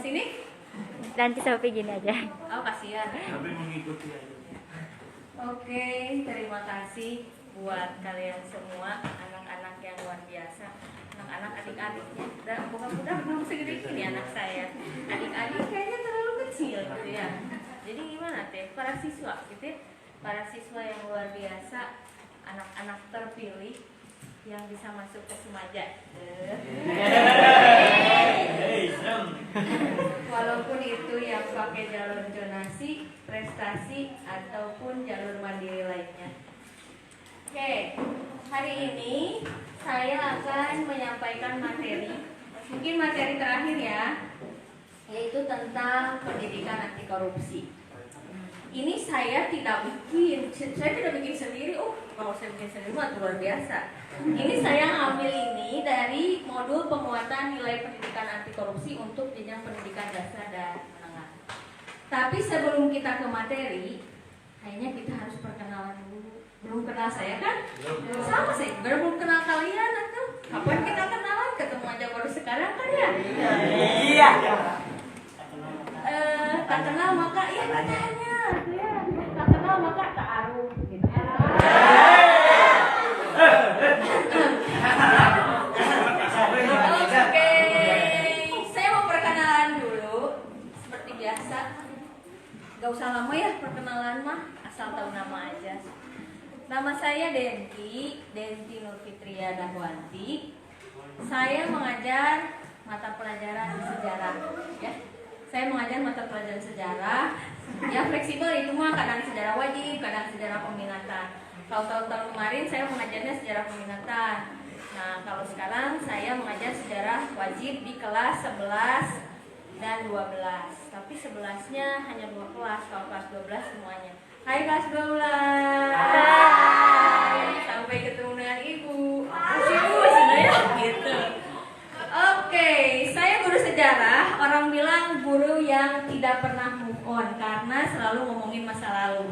Sini. Nanti sampai gini aja. Oh, kasihan. Tapi mengikuti aja. Oke, terima kasih buat kalian semua, anak-anak yang luar biasa, anak-anak adik-adiknya. Dan mudah-mudahan belum segede ini anak saya. Adik-adik kayaknya terlalu kecil gitu ya. Jadi gimana teh? Para siswa gitu ya? Para siswa yang luar biasa, anak-anak terpilih yang bisa masuk ke Semaja. Walaupun itu yang pakai jalur zonasi, prestasi, ataupun jalur mandiri lainnya. Oke, hari ini saya akan menyampaikan materi, mungkin materi terakhir ya, yaitu tentang pendidikan anti korupsi. Ini saya tidak bikin sendiri. Oh, kalau saya bikin sendiri mah luar biasa. Ini saya ngambil ini dari modul penguatan nilai pendidikan anti korupsi untuk jenjang pendidikan dasar dan menengah. Tapi sebelum kita ke materi, kayaknya kita harus perkenalan dulu. Belum kenal saya kan? Sama sih, belum kenal kalian atau kapan kita kenalan? Ketemu aja baru sekarang kan ya? Iya. Tak kenal maka ya katanya, ya. Tak kenal maka tak aruh gitu. Oke, saya mau perkenalan dulu seperti biasa. Gak usah lama ya perkenalan mah, asal tahu nama aja. Nama saya Denti Nurfitria Dahwanti. Saya mengajar mata pelajaran sejarah, ya. Saya mengajar mata pelajaran sejarah. Ya fleksibel itu mah, kadang sejarah wajib, kadang sejarah peminatan. Kalau tahun-tahun kemarin saya mengajarnya sejarah peminatan. Nah, kalau sekarang saya mengajar sejarah wajib di kelas 11 dan 12. Tapi 11-nya hanya 2 kelas, kalau kelas 12 semuanya. Hai kelas 12. Hai. Sampai ketemu dengan Ibu. Ibu sebenarnya gitu. Oke, saya guru sejarah. Orang bilang guru yang tidak pernah move on karena selalu ngomongin masa lalu.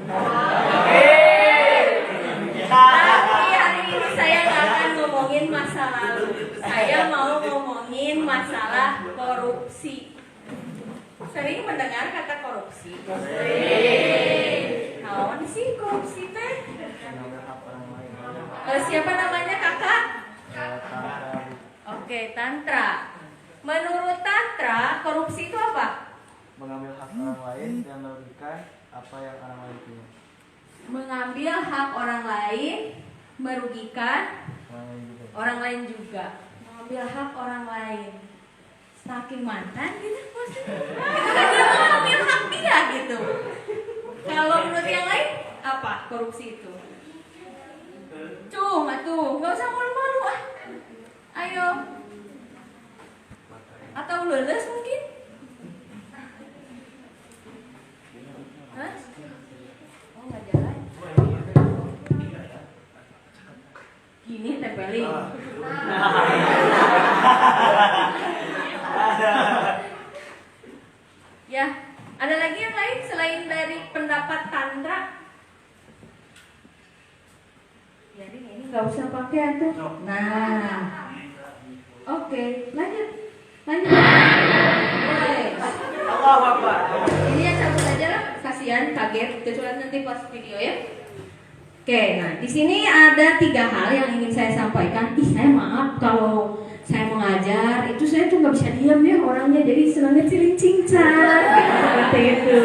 Tapi hari ini saya nggak akan ngomongin masa lalu. Saya mau ngomongin masalah korupsi. Sering mendengar kata korupsi? Naon sih korupsi teh? Siapa namanya kakak? Oke, Tantra. Menurut Tantra, korupsi itu apa? Mengambil hak orang lain dan merugikan apa yang orang lain punya. Mengambil hak orang lain, merugikan orang lain juga. Mengambil hak orang lain. Saking mantan gitu maksudnya. Itu kan dia mengambil hak dia gitu. Kalau menurut yang lain, apa korupsi itu? Cung, atuh, nggak usah malu-malu ah. Ayo. Atau lulus mungkin? Hah? Oh nggak jalan. Gini tempelin. Ya, ada lagi yang lain selain dari pendapat Tantra? Jadi ini nggak usah pakai tuh. Nah. Oke, lanjut. Allahu Akbar. Ini yang satu saja lah, kasihan kaget, kecuali nanti pas video ya. Oke, nah di sini ada 3 hal yang ingin saya sampaikan. Saya maaf kalau saya mengajar itu saya tuh nggak bisa diam ya orangnya, jadi senangnya cincang gitu, seperti itu.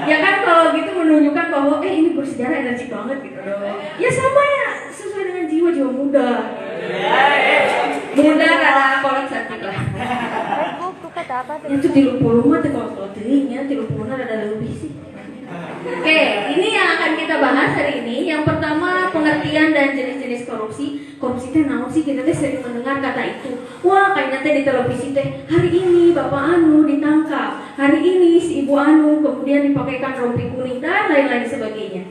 Ya kan kalau gitu menunjukkan bahwa ini bersejarah energi banget gitu loh. Ya sama ya, sesuai dengan jiwa muda. Muda karena kolot cantik lah. Itu 30 mah kalau tingginya 30 ada lebih sih. Oke, ini yang akan kita bahas hari ini. Yang pertama, pengertian dan jenis-jenis korupsi. Korupsi teh naon sih? Kita teh sering mendengar kata itu. Wah, kayaknya teh di televisi teh hari ini Bapak Anu ditangkap, hari ini si Ibu Anu kemudian dipakaikan rompi kuning dan lain-lain sebagainya.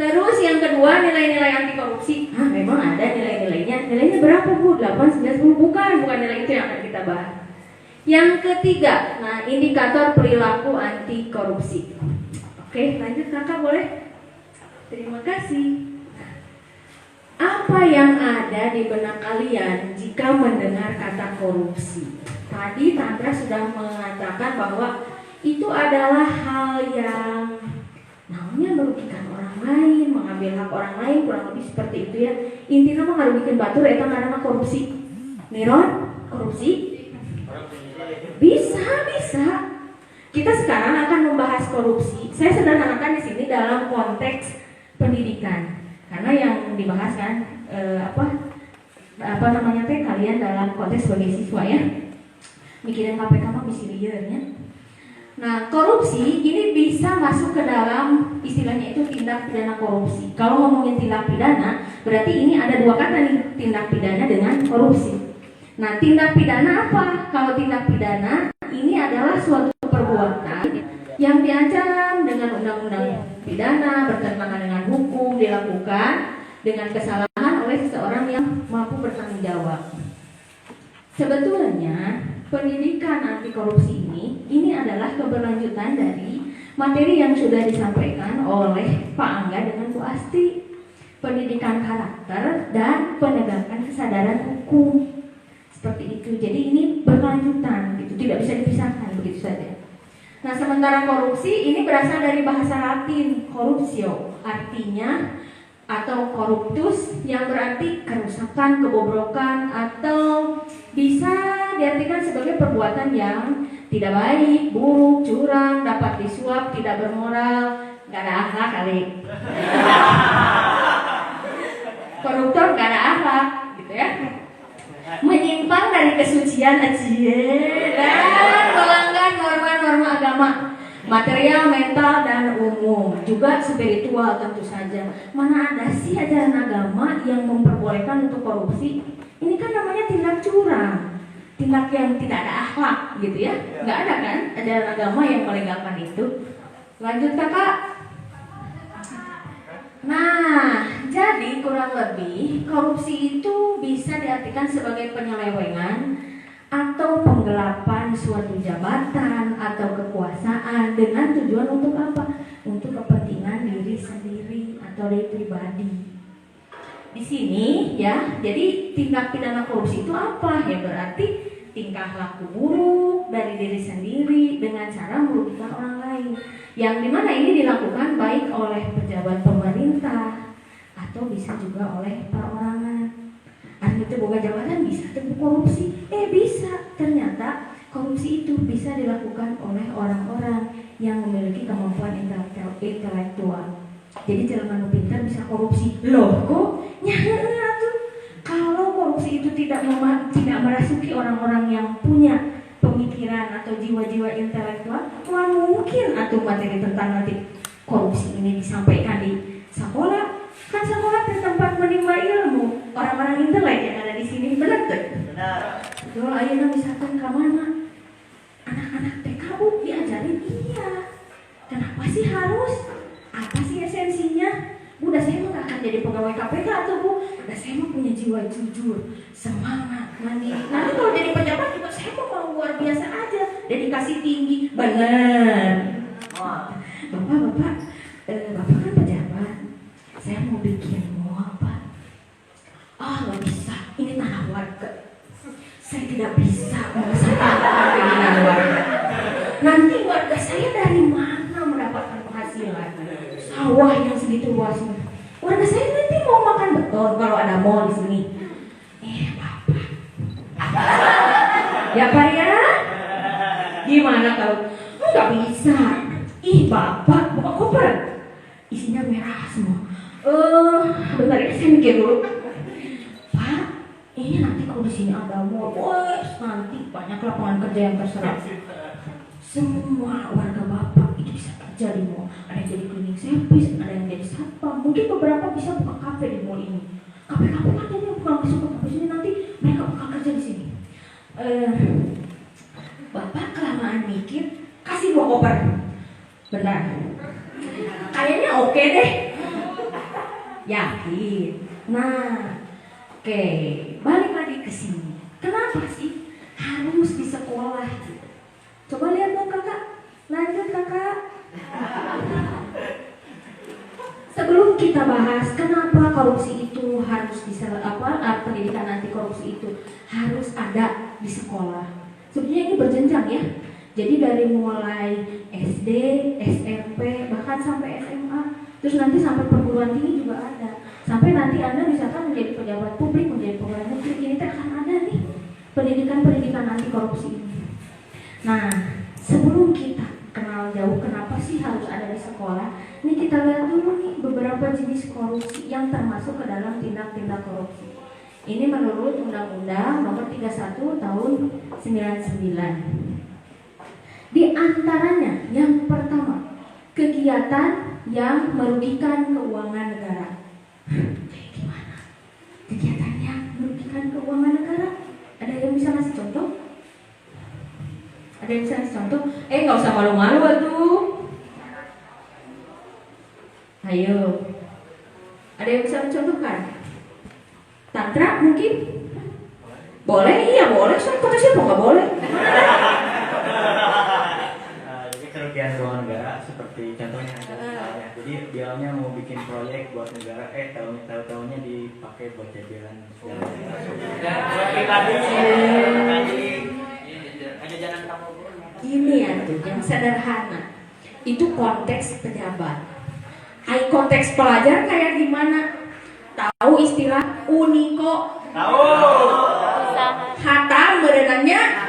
Terus yang kedua, nilai-nilai anti korupsi. Memang ada nilai-nilainya. Nilainya berapa Bu? 8, 9, 10? Bukan nilai itu yang akan kita bahas. Yang ketiga, indikator perilaku anti korupsi. Oke, lanjut kakak boleh? Terima kasih. Apa yang ada di benak kalian jika mendengar kata korupsi? Tadi Tantra sudah mengatakan bahwa itu adalah hal yang namanya merugikan orang lain, mengambil hak orang lain, kurang lebih seperti itu ya. Intinya mah ngarugikan batur eta ngaranna korupsi. Niron, korupsi? Bisa. Kita sekarang akan membahas korupsi. Saya sederhanakan di sini dalam konteks pendidikan. Karena yang dibahas kan apa namanya teh kalian dalam konteks sebagai siswa ya. Mikirin KPK mah bisa liarnya. Nah, korupsi ini bisa masuk ke dalam istilahnya itu tindak pidana korupsi. Kalau ngomongin tindak pidana, berarti ini ada dua kata nih, tindak pidana dengan korupsi. Nah, tindak pidana apa? Kalau tindak pidana ini adalah suatu perbuatan yang diancam dengan undang-undang pidana bertentangan dengan hukum dilakukan dengan kesalahan oleh seseorang yang mampu bertanggung jawab. Sebetulnya pendidikan anti korupsi ini adalah keberlanjutan dari materi yang sudah disampaikan oleh Pak Angga dengan Bu Asti, pendidikan karakter dan penegakan kesadaran hukum. Seperti itu. Jadi ini berkelanjutan gitu, tidak bisa dipisahkan begitu saja. Nah, sementara korupsi ini berasal dari bahasa Latin corruptio, artinya atau corruptus yang berarti kerusakan, kebobrokan, atau bisa diartikan sebagai perbuatan yang tidak baik, buruk, curang, dapat disuap, tidak bermoral, nggak ada akhlak kali. Koruptor nggak ada akhlak, gitu ya. Menyimpang dari kesucian dan melanggar norma-norma agama, material, mental, dan umum, juga spiritual tentu saja. Mana ada sih ajaran agama yang memperbolehkan untuk korupsi? Ini kan namanya tindak curang, tindak yang tidak ada akhlak gitu ya. Nggak ada kan ajaran agama yang melegalkan itu. Lanjut kakak. Nah, jadi kurang lebih korupsi itu bisa diartikan sebagai penyelewengan atau penggelapan suatu jabatan atau kekuasaan dengan tujuan untuk apa? Untuk kepentingan diri sendiri atau diri pribadi. Di sini ya, jadi tindak pidana korupsi itu apa? Ya berarti tingkah laku buruk dari diri sendiri dengan cara merugikan orang lain. Yang dimana ini dilakukan baik oleh pejabat pemerintah atau bisa juga oleh perorangan. Anu itu boga jabatan bisa tuh korupsi. Bisa. Ternyata korupsi itu bisa dilakukan oleh orang-orang yang memiliki kemampuan intelektual. Jadi jelema nu pintar bisa korupsi. Loh kok nyaheun tuh. Kalau korupsi itu tidak merasuki orang-orang yang punya pemikiran atau jiwa-jiwa intelektual, wah mungkin atau materi tentang nanti korupsi ini disampaikan di sekolah. Kan sekolah itu tempat menimba ilmu orang-orang intelek yang ada di sini, benar tuh? Benar. Kalau ayeuna misalkan ke mana anak-anak TK diajarin iya. Kenapa sih harus? Apa sih esensinya? Udah saya mah gak akan jadi pegawai KPK atau Bu. Udah saya mah punya jiwa jujur, semangat, mandiri. Nanti kalau jadi pejabat juga saya mau luar biasa aja, dedikasi tinggi. Bener. Bapak kan pejabat. Saya mau bikin mall Pak. Gak bisa. Ini tanah warga. Saya tidak bisa menghasilkan keinginan warga. Nanti warga saya dari mana mendapatkan penghasilan? Sawah yang segitu luasnya. Warga saya nanti mau makan beton kalau ada mall di sini. Bapak. Ya Pak ya? Gimana kalau nggak bisa? Bapak buka koper. Isinya merah semua. Bentar ya saya mikir dulu. Pak, ini nanti kalau di sini ada mall, nanti banyak lapangan kerja yang terserap. Semua warga Bapak itu bisa kerja di mall. Ada yang jadi cleaning service, ada yang jadi satpam. Mungkin beberapa bisa buka kafe di mall ini. Kafe-kafe kan jadi bukan masuk ke kafe sini, nanti mereka buka kerja di sini. Bapak kelamaan mikir, kasih 2 koper. Benar. Kayaknya oke deh. Yakin. Nah, oke. Balik lagi ke sini. Kenapa sih harus di sekolah gitu? Coba lihat dong kakak. Lanjut kakak. sebelum kita bahas kenapa korupsi itu harus pendidikan anti korupsi itu harus ada di sekolah. Sebenarnya ini berjenjang ya. Jadi dari mulai SD, SMP, bahkan sampai SMA, terus nanti sampai perguruan tinggi juga ada. Sampai nanti Anda misalkan menjadi pejabat publik, menjadi pegawai negeri, ini akan ada nih pendidikan anti korupsi ini. Nah, sebelum kita kenal jauh kenapa sih harus ada di sekolah, ini kita lihat dulu nih beberapa jenis korupsi yang termasuk ke dalam tindak-tindak korupsi. Ini menurut Undang-Undang Nomor 31 Tahun 99. Di antaranya yang pertama, kegiatan yang merugikan keuangan negara. Kayak gimana? Kegiatan yang merugikan keuangan negara? Ada yang bisa ngasih contoh? Ada yang bisa ngasih contoh? Nggak usah malu-malu atuh. Ayo. Ada yang bisa mencontohkan? Tantra mungkin? Boleh? Iya boleh. Kata siapa nggak boleh? Jadi kerugian keuangan negara seperti contohnya misalnya. Jadi bilangnya mau bikin proyek buat negara, tahu-tahunya dipakai buat jajaran segala Ini ya tuh yang sederhana. Itu konteks pejabat. Konteks pelajar kayak gimana? Tahu istilah Uniko? Tahu. Hatam berenangnya?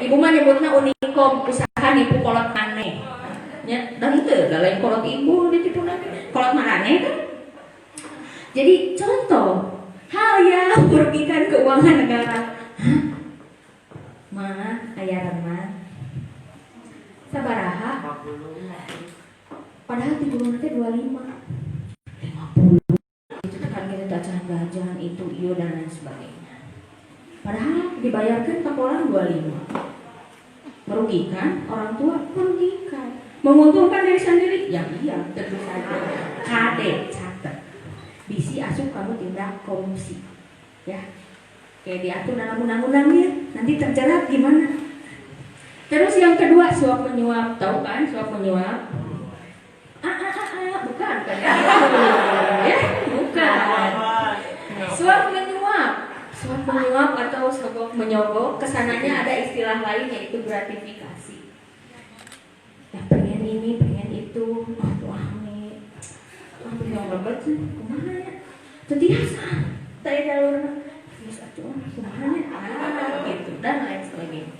Ibu mah nyebutnya Uniko, usaha nipu kolot maneh. Ya, dan itu lain kolot ibu ditipu nanti. Kolot maneh kan? Jadi contoh hal yang merugikan keuangan negara. Hah? Mah ayaran mah sabaraha? Padahal di bulan nanti 50 itu kan kita jajan itu iyo dan lain sebagainya. Padahal dibayarkan takolan 25. Merugikan orang tua, merugikan. Menguntungkan diri sendiri, ya iya tentu saja. Kade catat. Bisi asup kamu tindak korupsi, ya. Kayak diatur dalam undang-undangnya, nanti terjerat gimana? Terus yang kedua suap menyuap, tahu kan suap menyuap? Bukan kan? Ya, bukan. Suap menyuap atau sogok menyogok, kesananya ada istilah lain yaitu gratifikasi. Ya pengen ini, pengen itu, nih, yang lebat sih, kemana ya? Terbiasa, saya jalur, bisa cuma kemana? Gitu dan lain sebagainya.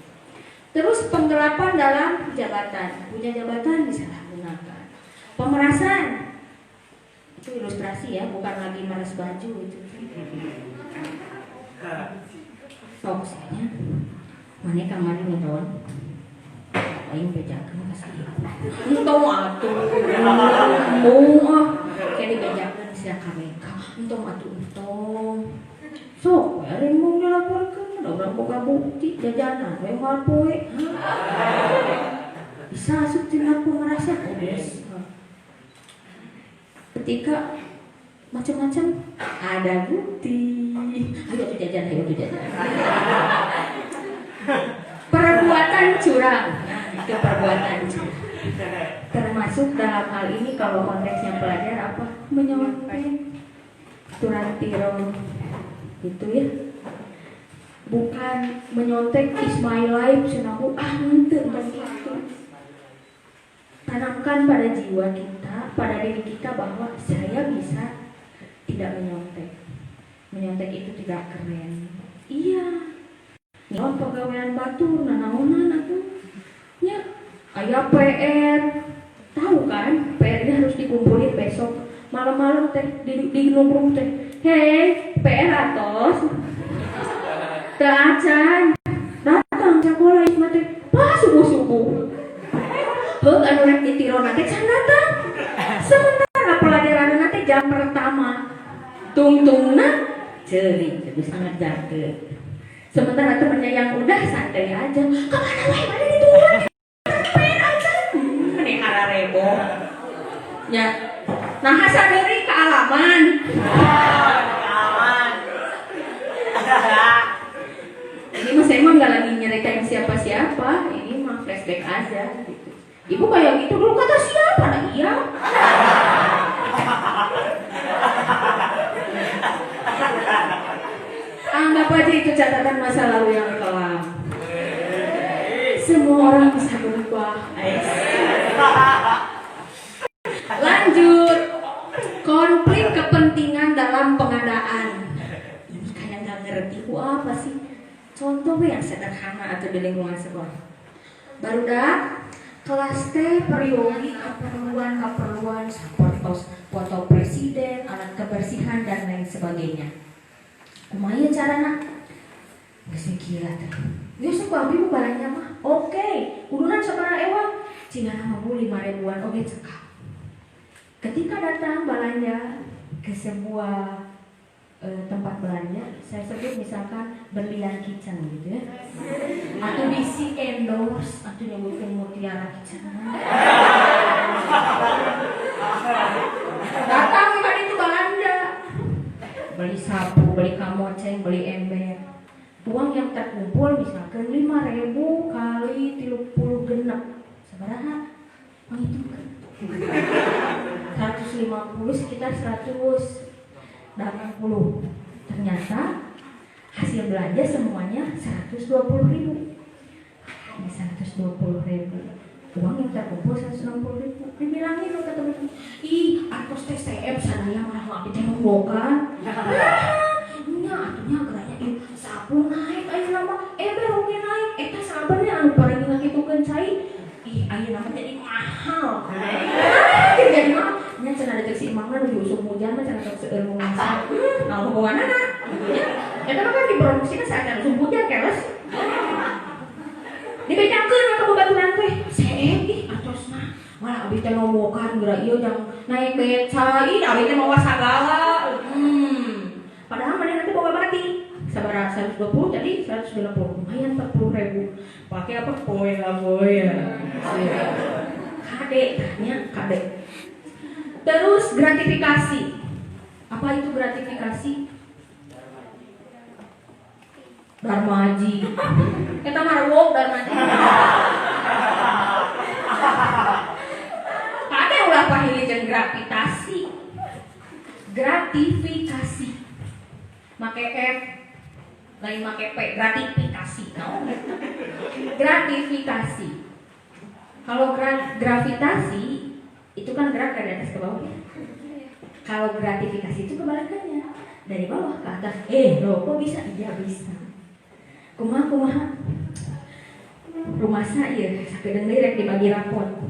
Terus penggelapan dalam jabatan, punya jabatan disalahgunakan. Pemerasan, itu ilustrasi ya, bukan lagi meres baju itu. Fokusnya, mana kamar ini don? Aing bejakan kasih. Entong atuh, kayak dibejakan sia KBK. Entong atuh entong. Sok, hari mau dilaporkan, ada orang boga bukti jajanan, memang poe. Bisa asup tindak pemerasan, obes. Ketika macam-macam ada bukti. Ayo tuh jajan. Perbuatan curang, itu perbuatan curang. Termasuk dalam hal ini kalau konteksnya pelajar apa? Menyontek, turantiro, gitu ya. Bukan menyontek is my life, senaku ente begitu. Tanamkan pada jiwa kita, pada diri kita bahwa saya bisa tidak menyontek. Menyontek itu tidak keren. Iya. Nyawa pegawaian batur, nanaonan aku. Ya, aya PR. Tahu kan? PR ini harus dikumpulin besok. Malam-malam teh di nongkrong teh. Hei, PR atos. Teu acan. Datang sekolah ieu teh pas subuh-subuh. Heug anu rek ditirona teh can datang. Sementara pelajaran nanti jam pertama. Tungtungna ceuri geus sangat jakeut. Sementara temennya yang udah santai aja. Kemana wae mana dituan? PR aja. Mending hararebo. Ya. Nah hasadeuring ka alaman. Ini mah saya mah nggak lagi nyeritain siapa-siapa. Ini mah flashback aja gitu. Ibu kayak gitu dulu kata siapa? Nah, iya. Anggap aja itu catatan masa lalu yang kelam. Semua orang bisa berubah. Lanjut. Konflik kepentingan dalam pengadaan. Ini kayak nggak ngerti apa sih. Contoh yang sederhana atau di lingkungan sekolah. Barudak kelas T periodik keperluan foto presiden, alat kebersihan dan lain sebagainya. Kumaha carana? Geus mikir teh. Geus ku abi barangnya mah. Oke, kudunan sabaraha ewa? Cina mah 5.000-an oge cekak. Ketika datang belanja ke sebuah tempat belanja, saya sebut misalkan berlian kitchen gitu ya, atau bisi endorse, atau nyebutkan Mutiara Kitchen. Datang kan itu belanja, beli sapu, beli kamoceng, beli ember. Uang yang terkumpul misalkan 5.000 kali 30 genep, sabaraha? Menghitungkan 150 sekitar 180. Ternyata hasil belanja semuanya 120.000. Ini 120.000. Uang yang terkumpul 160.000. Dibilangin dong ke temen, ih, atos TCM sadaya malah mah ditemukan. Nya atunya geranya sapu naik, ayo nama, beroge naik, eta sabarnya anu paling ngakitukeun cai. Ih, ayo nama jadi mahal. Jadi mahal. Nya cenah deteksi imang mah di usum hujan mah cenah seueur ngomasa. Nah, hubunganana. Eta mah kan diproduksina saat ada usum hujan keles. Dibedakeun ka babaturan teh. Seem ih atosna. Malah abi teh ngobokan geura ieu jang naik beca, ih abi teh mawa sagala. Padahal mana nanti bawa mati. Sabaraha 120 jadi 190. Lumayan 40.000. Pakai apa? Poe lah boy ya. Kade tanya kade. Terus gratifikasi. Apa itu gratifikasi? Darmaji. Kita marwok darmaji. Kade ulah pahili jeung gravitasi. Gratifikasi. Make F lain make P, gratifikasi. No. Gratifikasi. Kalau gravitasi itu kan gerak dari atas ke bawah ya. Kalau gratifikasi itu kebalikannya, dari bawah ke atas. Loh, kok bisa? Iya bisa. Kumaha rumah saya sakedeung deui rek dibagi rapot.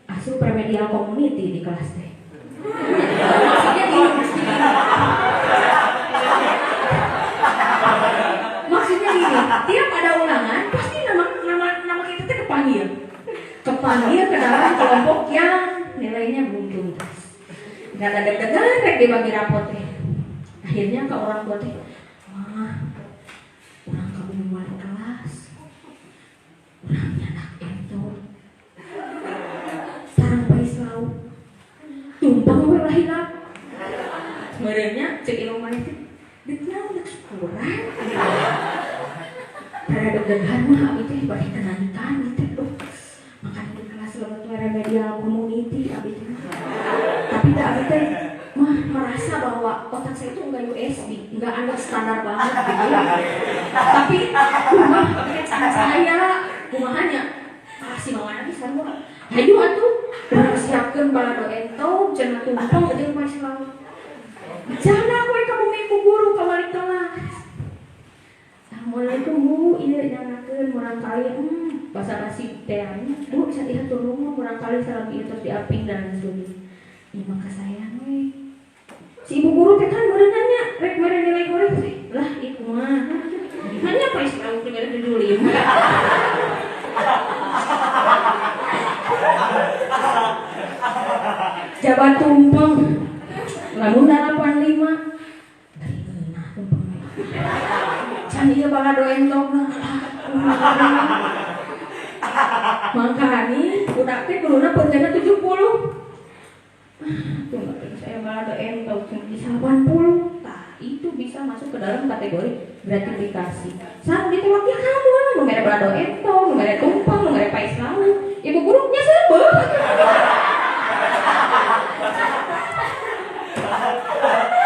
Asup remedial community di kelas teh. Maksudnya gini. Maksudnya gini, tiap ada ulangan pasti nama kita teh kepanggil ke dalam kelompok yang nilainya belum tuntas. Gak ada deg-degan rek dibagi rapot teh. Akhirnya ke orang tua teh, "Mah, orang kamu wali kelas. Orangnya anak itu. Sarang pais lauk. Tumpang we lah hilap." Sebenarnya cek ilmu mana teh? Ditnya udah kurang. Pada deg-degan mah abi teh bari kenanikan gitu. Makanya di kelas lewat remedial community abi teh. Tapi tak abi teh mah merasa bahwa otak saya itu enggak USB, enggak ada standar banget gitu. Tapi rumah abi teh cara saya kumahanya si mawana bisa mah. Hayu atuh urang siapkeun balado ento cenah tumpang jeung pas laut. Jangan kowe ka bumi ku guru ka balik kelas. Assalamualaikum Bu, ieu nyanakeun murang kali basa-basi teh nya. Bu, bisa diatur rumah murang kali salam ieu terus diaping dan studi. Ieu mah kasayang we. Si ibu guru teh kan berenangnya rek mere nilai goreng teh. Lah ieu kumaha? Hanya pas lauk teh didulim. Jabat tumpeng. Lamun 85 dari eunah tumpeng. Can ieu balado entogna. Mangkani budak teh kuluna peutena 70. Tunggu saya balado entog di 80. Tah, itu bisa masuk ke dalam kategori gratifikasi. Sang ditewak ya kamu nu mere balado entog, nu mere tumpeng, nu mere pais lauk. Ibu gurunya sebel.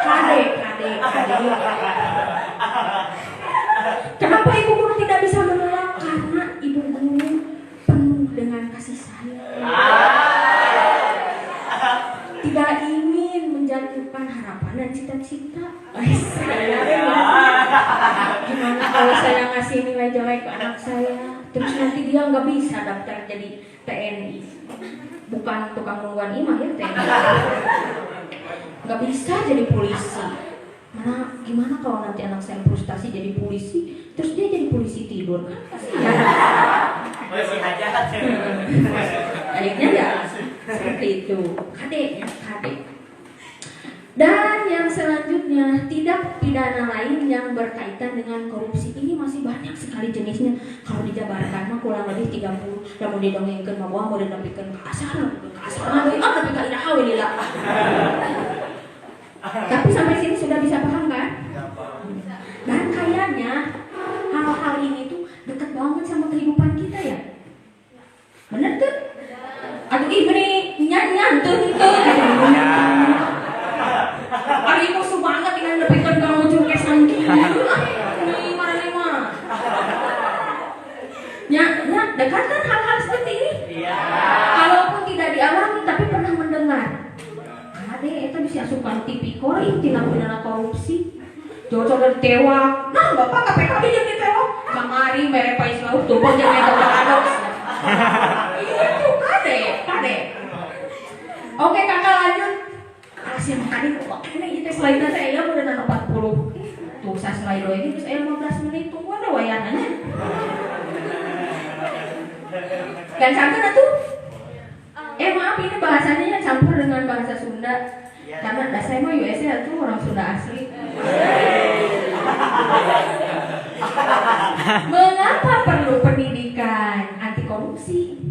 Kade. Kenapa ibu guru tidak bisa menolak? Karena ibu guru penuh dengan kasih sayang. Tidak ingin menjatuhkan harapan dan cita-cita. Gimana kalau saya ngasih nilai jelek ke anak saya, terus nanti dia nggak bisa daftar jadi TNI, bukan tukang nungguan imah ya TNI, nggak bisa jadi polisi. Mana gimana kalau nanti anak saya frustasi jadi polisi, terus dia jadi polisi tidur, kan kasihan. Polisi aja. Adiknya ya seperti itu, kadek. Dan yang selanjutnya, tindak pidana lain yang berkaitan dengan korupsi ini masih banyak sekali jenisnya. Kalau dijabarkan mah kurang lebih 30. Lamun didongengkeun mah mau didapikeun ka asar, tapi ka iraha we lila. Tapi sampai sini sudah bisa paham kan? Dan kayaknya hal-hal ini tuh dekat banget sama kehidupan kita ya. Bener tuh? Aduh ini nyantuh. Ari musuh banget dengan nepikeun ka ujung kesan kieu. Ini mana. Ya, dekat kan hal-hal seperti ini? Iya. Kalaupun tidak dialami tapi pernah mendengar. Ade eta bisa asupan tipikor tindak pidana korupsi. Jauh-jauh tewak. Nah, Bapak KPK jeung ditewak. Kamari mere pais laut tuh jeung eta ados. Itu kade. Oke, Kakak lanjut. Alasnya makanya kok ini kita slide-nya saya udah 40. Tuh saya slide ini terus 15 menit tunggu ada wayangannya. Dan campur tuh. Maaf ini bahasanya campur dengan bahasa Sunda. Karena saya mah USA tuh orang Sunda asli. Mengapa perlu pendidikan anti korupsi?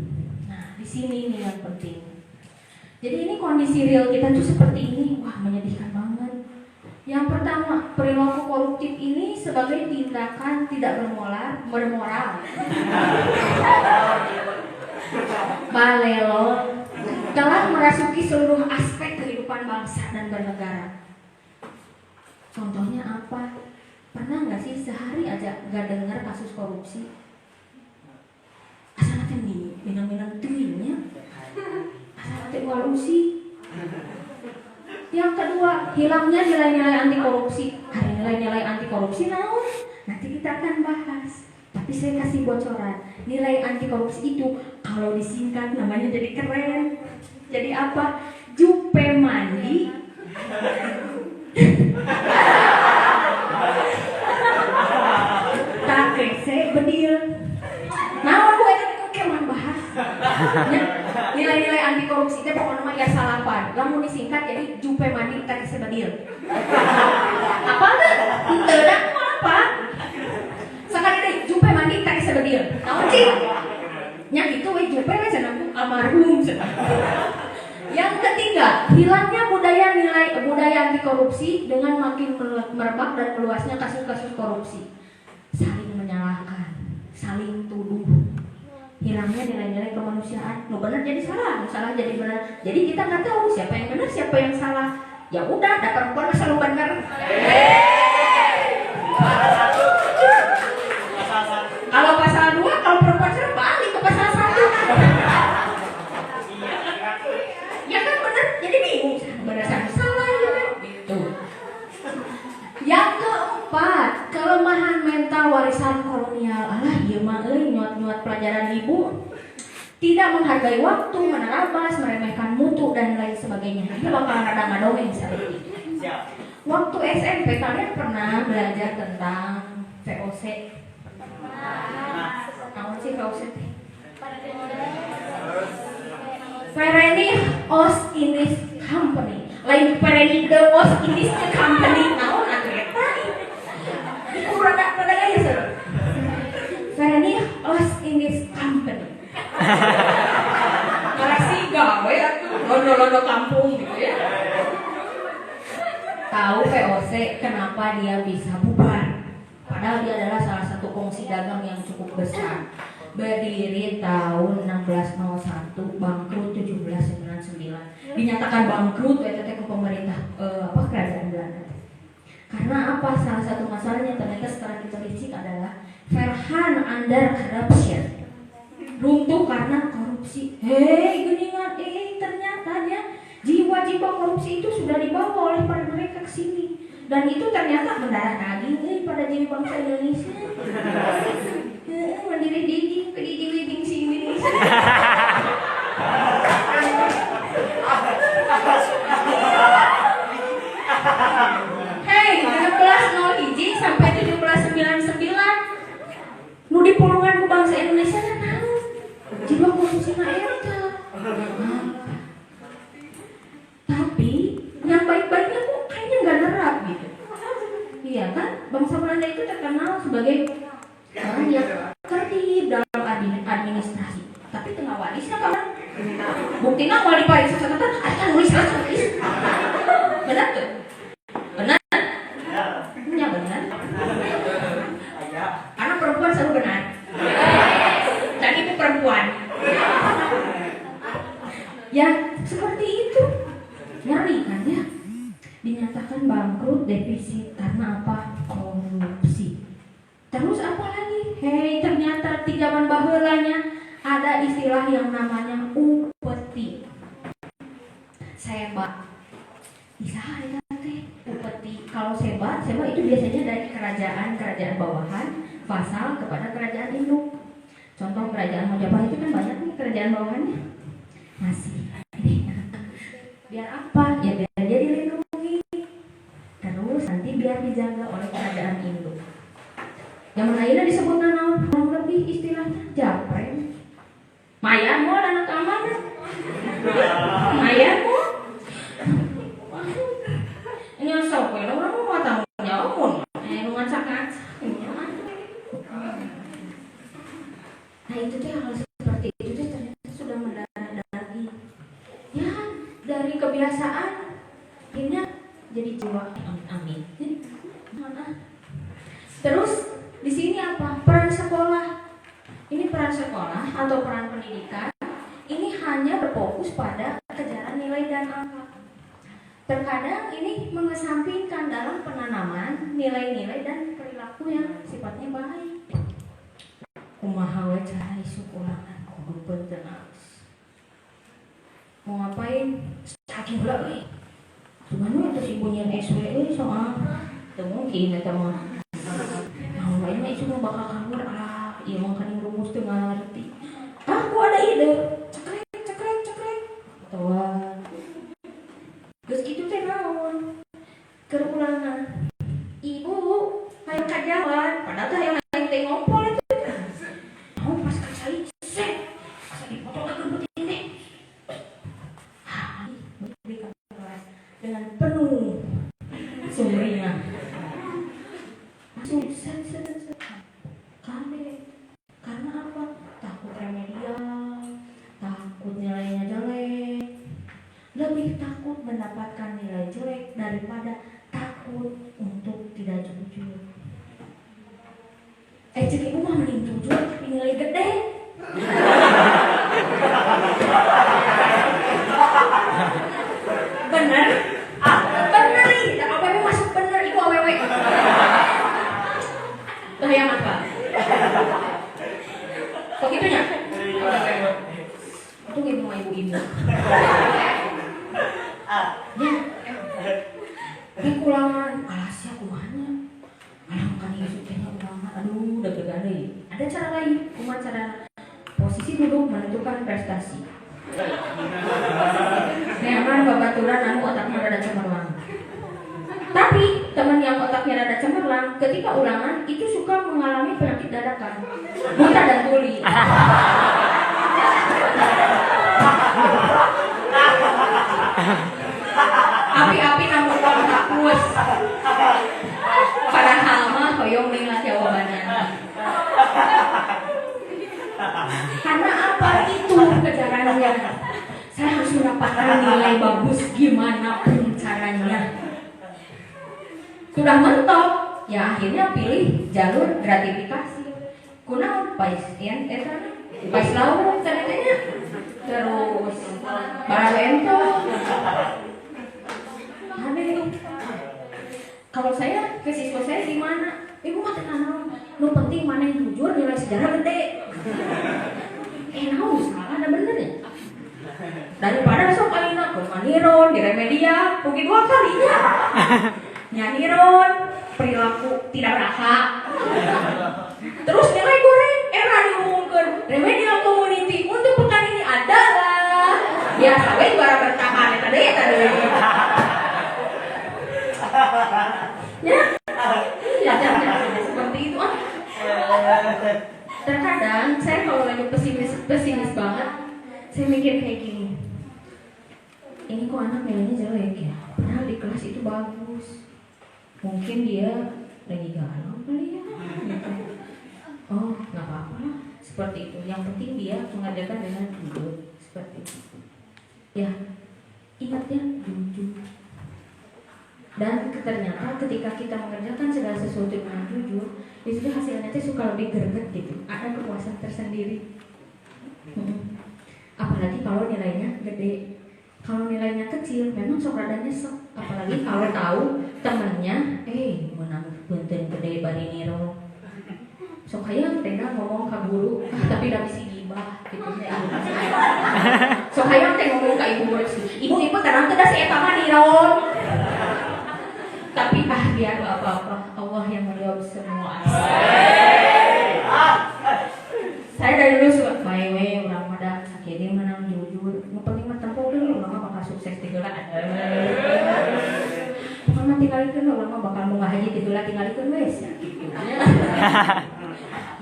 Nah, di sini nih yang penting. Jadi ini kondisi real kita tuh seperti ini, wah menyedihkan banget. Yang pertama, perilaku koruptif ini sebagai tindakan tidak bermoral. Balelo telah merasuki seluruh aspek kehidupan bangsa dan bernegara. Contohnya apa? Pernah nggak sih sehari aja nggak dengar kasus korupsi? Asal nanti minang-minang tuinnya. Evaluasi. Yang kedua, hilangnya nilai-nilai anti korupsi. Nilai-nilai anti korupsi naon? Nanti kita akan bahas. Tapi saya kasih bocoran. Nilai anti korupsi itu kalau disingkat namanya jadi keren. Jadi apa? Jupe mandi. Tak kese bedil. Naon gue itu keman bahas. Nilai-nilai anti korupsi itu pokoknya mah ya salapan. Lamun disingkat jadi jupe mandi tak sebadil. Apa tuh? Tidak apa? Sekali deh jupe mandi tak sebadil. Tahu sih? Nya itu we jupe we cenah almarhum cenah. Yang ketiga, hilangnya budaya anti korupsi dengan makin merebak dan meluasnya kasus-kasus korupsi. Saling menyalahkan, saling tuduh. Hilangnya nilai-nilai kemanusiaan. No benar jadi salah, salah jadi benar. Jadi kita nggak tahu siapa yang benar, siapa yang salah. Ya udah, ada perempuan selalu benar. Kalau pasal 2, kalau perempuan salah balik ke pasal 1. Ya kan benar, jadi bingung. Benar salah ya kan? Tuh. Yang keempat, kelemahan mental warisan kolonial. Alah, ieu mah nyuat pelajaran ibu. Tidak menghargai waktu, menerabas, meremehkan mutu dan lain sebagainya. Itu bakal rada ngadongeng seperti itu. Waktu SMP kalian pernah belajar tentang VOC? Tahu sih VOC? Verenigde Oost-Indische Company. Lain Verenigde Oost-Indische Company. Naon atuh eta? Itu rada gaya sih. Verenigde Oost-Indische Company. Karasi gawe atuh londo-londo kampung gitu ya. Tahu VOC kenapa dia bisa bubar? Padahal dia adalah salah satu kongsi dagang yang cukup besar. berdiri tahun 1601, bangkrut 1799. Dinyatakan bangkrut ke pemerintah kerajaan Belanda. Karena apa? Salah satu masalahnya ternyata setelah ditelisik adalah Verhan under corruption. Runtuh karena korupsi. Geningan, ternyata jiwa-jiwa korupsi itu sudah dibawa oleh para mereka ke sini. Dan itu ternyata mendarah daging pada jiwa bangsa Indonesia. Mandiri daging, pedidi widing si Indonesia. Hei, 1601 sampai 1799 nu dipulungan ku bangsa Indonesia na tahu jiwa korupsi na eta. Tapi yang baik-baiknya kok kayaknya nggak nerap gitu. Iya kan, bangsa Belanda itu terkenal sebagai orang yang tertib dalam administrasi. Tapi tengah warisnya kawan. Buktinya kalau diparis catatan, ada nulis tulis. Benar tuh? Benar? Ya benar. Anak perempuan selalu benar. Dan ibu perempuan. Ya seperti itu. Ngeri kan ya? Dinyatakan bangkrut, defisit karena apa? Korupsi. Terus apa lagi? Hei, ternyata di zaman baheulanya ada istilah yang namanya upeti. Seba. Bisa ada teh upeti. Kalau seba itu biasanya dari kerajaan bawahan vasal kepada kerajaan induk. Contoh kerajaan Majapahit itu kan banyak nih kerajaan bawahannya. Masih. Biar apa? Ya biar dia dilindungi. Terus nanti biar dijaga oleh kerajaan induk. Zaman ayeuna disebut naon? Lebih istilahnya japren. Mayan mo anak amanah. Mayan mo. Ini sok we orang mau tanggung jawab. Ngacak-ngacak. Nah itu tuh hal seperti itu tuh ternyata sudah mendarah daging. Ya dari kebiasaan akhirnya jadi jiwa. Amin. Jadi mana? Terus di sini apa? Peran sekolah. Ini peran sekolah atau peran pendidikan ini hanya berfokus pada kejaran nilai dan angka. Terkadang ini mengesampingkan dalam penanaman nilai-nilai dan perilaku yang sifatnya baik. Kumaha we cara isuk ulangan kudu penting. Mau ngapain? Saking heula euy. Cuman we terus ibunya SW euy soal teu mungkin eta mah. Nah, lainnya itu mau bakal kabur iya mau kan rumus teu ngarti. Aku ada ide. Cekrek. Tuan. Terus itu teh naon? Keur ulangan. Ibu, hayang kajawan, padahal teh hayang teh ngompol itu. Mau pas kacai set. Asa dipotong ke teh. Dengan penuh sumringah. Set. Karena apa? Takut remedial, takut nilainya jelek, lebih takut mendapatkan nilai jelek daripada takut untuk tidak jujur. Cek ibu mah mending jujur tapi nilai gede. Bener? Bener nih, awewe masuk bener ibu awewe. Tuh yang apa? Kok gitunya? Itu ibu ibu. Ini ulangan, alasnya kumanya. Alang kan Yusuf kayaknya ulangan. Aduh, deg-degan deh. Ada cara lain, cuma cara posisi duduk menentukan prestasi. Memang babaturan anu otaknya rada cemerlang. Tapi teman yang otaknya rada cemerlang ketika ulangan itu suka mengalami penyakit dadakan, buta dan tuli. Api-api namun kontak plus. Padahal mah hoyong mengat jawabannya. Karena apa itu kejarannya? Saya harus mendapatkan nilai bagus gimana pun caranya. Sudah mentok, ya akhirnya pilih jalur gratifikasi. kunaon pais yan eta pais lauk tadinya terus baralento aneh. Kalau saya ke siswa saya gimana? Ibu mah tenang, lu penting mana yang jujur nilai sejarah gede. Naon salah ada bener ya? Daripada sok kalina ke maniron di Remedia, mungkin 2 kalinya. Nyaniron perilaku tidak berhak. Terus nilai goreng era diumumkan Remedial Community untuk pekan ini adalah biasa we juara bertahan tadi. Ya, seperti itu. Terkadang saya kalau lagi pesimis banget, saya mikir kayak gini. Ini kok anak nilainya jelek ya? Padahal di kelas itu bagus. Mungkin dia lagi galau kali ya. Gitu. Oh, nggak apa-apa lah. Seperti itu. Yang penting dia mengerjakan dengan jujur. Seperti itu. Ya, ingat ya, jujur. Dan ternyata ketika kita mengerjakan segala sesuatu dengan jujur, itu hasilnya tuh suka lebih greget gitu. Ada kepuasan tersendiri. Apalagi kalau nilainya gede. Kalau nilainya kecil, memang sok rada nyesek. Apalagi kalau tahu temennya, menang benten gede bari niro. Sok hayang teh ngomong ke guru, tapi udah bisi gibah gitu ya. Sok hayang teh ngomong ke ibu guru, ibu tenang teh da si eta mah niro. Tapi biar gak apa-apa, Allah yang menjawab semua. Saya dari dulu suka bae urang mah da sakieu menang jujur. Nu penting mah tempo dulu urang mah bakal sukses di geula. Pokona tinggalikeun urang mah bakal munggah haji di geula tinggalikeun we sia kitu.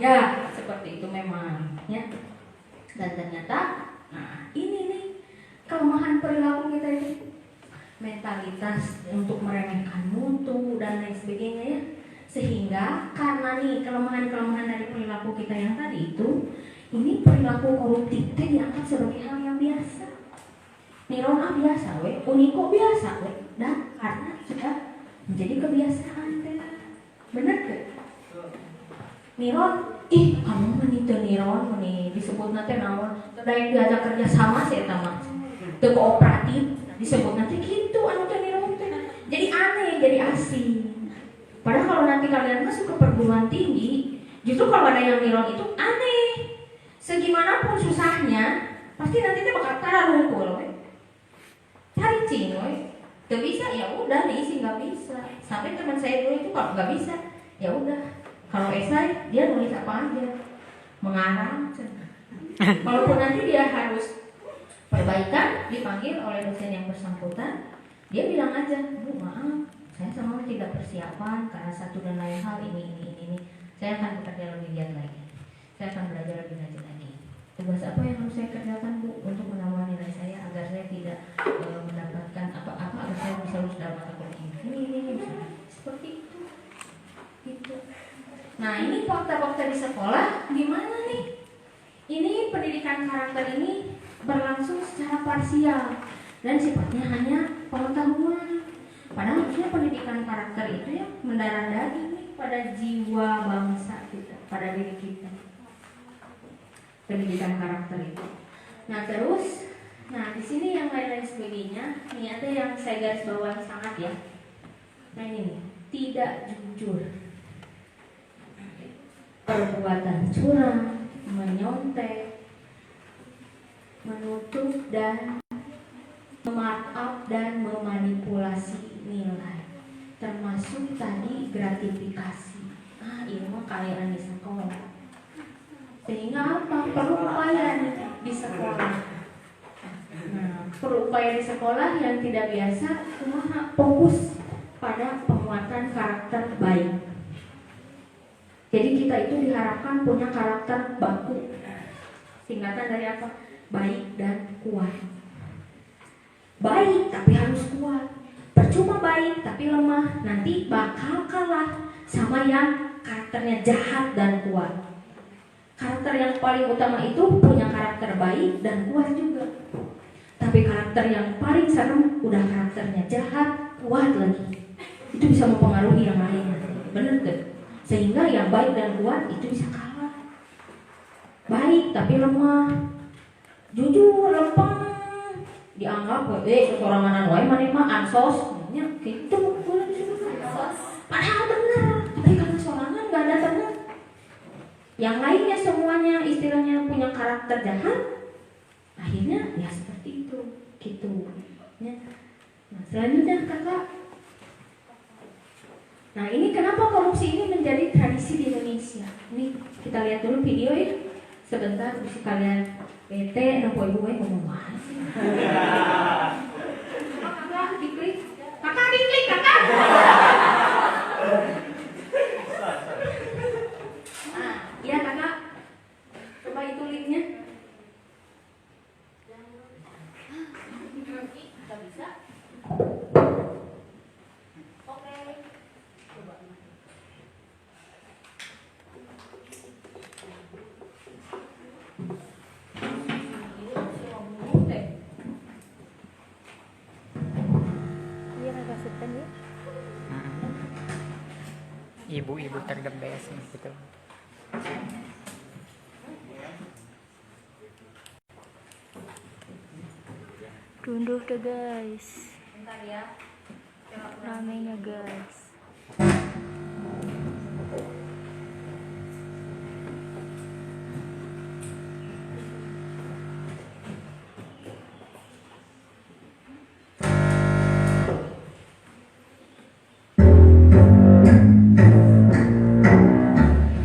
Ya, seperti itu memang ya. Dan ternyata ini nih kelemahan perilaku kita itu. Mentalitas untuk meremehkan mutu dan lain sebagainya ya. Sehingga karena nih kelemahan-kelemahan dari perilaku kita yang tadi itu, ini perilaku koruptif itu dianggap sebagai hal yang biasa. Nirona biasa we, uniko biasa we, dan karena sudah menjadi kebiasaan deh. Bener ke? Niron, kamu menito Niron, disebut nanti naon, terdaya diajak kerja sama sih tamat, teu kooperatif. Disebut nanti gitu anu teh niron teh. Jadi aneh, jadi asing. Padahal kalau nanti kalian masuk ke perguruan tinggi, justru kalau ada yang niron itu aneh. Segimanapun susahnya, pasti nanti teh bakal tarungkul we. Cari cing we. Gak bisa ya udah diisi nggak bisa. Sampai teman saya dulu itu kalau nggak bisa, ya udah. Kalau esai dia nulis apa aja, mengarang. Walaupun nanti dia harus perbaikan, dipanggil oleh dosen yang bersangkutan, dia bilang aja, Bu maaf, saya sama tidak persiapan karena satu dan lain hal ini. Saya akan bekerja lebih giat lagi. Saya akan belajar lebih rajin lagi. Tugas apa yang harus saya kerjakan Bu untuk menambah nilai saya agar saya tidak mendapatkan apa-apa, agar saya bisa lulus dalam mata kuliah ini. Seperti itu. Gitu. Nah ini fakta-fakta di sekolah gimana nih? Ini pendidikan karakter ini berlangsung secara parsial dan sifatnya hanya pengetahuan. Padahal harusnya pendidikan karakter itu ya mendarah daging nih pada jiwa bangsa kita, pada diri kita. Pendidikan karakter itu. Nah terus, di sini yang lain-lain sebagainya, ini ada yang saya garis bawahi sangat ya. Nah ini nih, tidak jujur, perbuatan curang, menyontek, menutup dan memarkup dan memanipulasi nilai, termasuk tadi gratifikasi. Ini mah kalian di sekolah. Sehingga apa? Perlu upaya di sekolah. Nah, perlu upaya di sekolah yang tidak biasa, cuma fokus pada penguatan karakter baik. Jadi kita itu diharapkan punya karakter baku. Singkatan dari apa? Baik dan kuat. Baik tapi harus kuat. Percuma baik tapi lemah, nanti bakal kalah sama yang karakternya jahat dan kuat. Karakter yang paling utama itu punya karakter baik dan kuat juga. Tapi karakter yang paling serem udah karakternya jahat, kuat lagi. Itu bisa mempengaruhi yang lainnya. Bener gak? Sehingga yang baik dan kuat itu bisa kalah. baik tapi lemah, jujur lempeng, dianggap kesorangan wae mana mah ansos, nya gitu boleh disebut ansos. Padahal benar, tapi karena sorangan nggak ada teman. Yang lainnya semuanya istilahnya punya karakter jahat, akhirnya ya seperti itu, gitu. Ya. Nah, selanjutnya kakak. Nah ini kenapa korupsi ini menjadi tradisi di Indonesia? Ini kita lihat dulu video ya. Sebentar, terus kalian bete, nopo ibu ngomong apa sih? Kakak diklik, kakak. Nah, iya kakak, coba itu linknya. Gak bisa. Oke, coba. Iya agak sultan ya. Ibu-ibu tergebes gitu. Runduh deh guys. Bentar ya. Ramenya guys.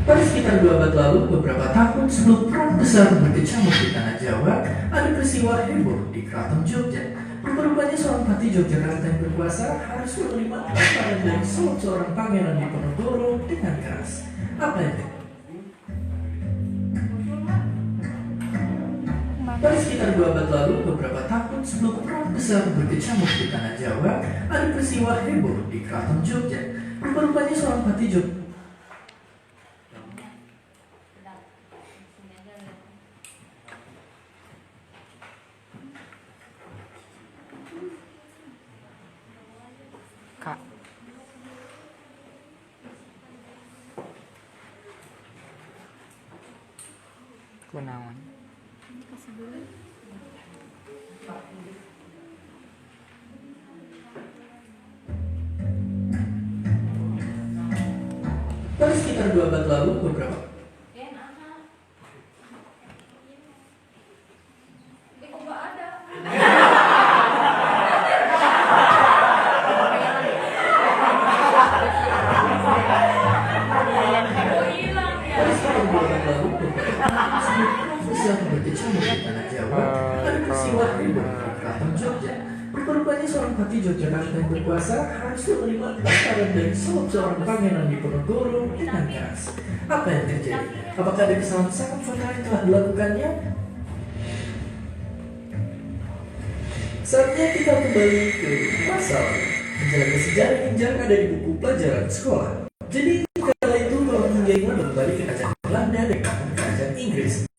Pada sekitar 2 abad lalu, beberapa tahun sebelum perang besar berkecamuk di tanah Jawa, ada peristiwa heboh di Keraton Jogja. Rupa-rupanya seorang patih Yogyakarta yang berkuasa harus menerima tamparan dari seorang pangeran Diponegoro dengan keras. Apa itu? Pada sekitar 2 abad lalu, beberapa tahun sebelum perang besar berkecamuk di tanah Jawa, ada peristiwa heboh di Keraton Jogja. Rupa-rupanya seorang patih Jogja Kak. Kunaon. pada sekitar 2 abad lalu, beberapa Kok nggak ada? Oh hilang ya. pada sekitar 2 abad lalu, beberapa tahun sebelum perang besar berkecamuk di tanah Jawa, ada peristiwa heboh di Keraton Jogja. Rupa-rupanya seorang patih Yogyakarta yang berkuasa harus menerima tamparan dari seorang pangeran Diponegoro dengan keras. Apa yang terjadi? Apakah ada kesalahan sangat fatal yang telah dilakukannya? Saatnya kita kembali ke masa lalu, menjalankan sejarah yang jarang ada di buku pelajaran sekolah. Jadi kala itu orang hingga Ingwan kembali ke kerajaan Belanda dan kerajaan Inggris.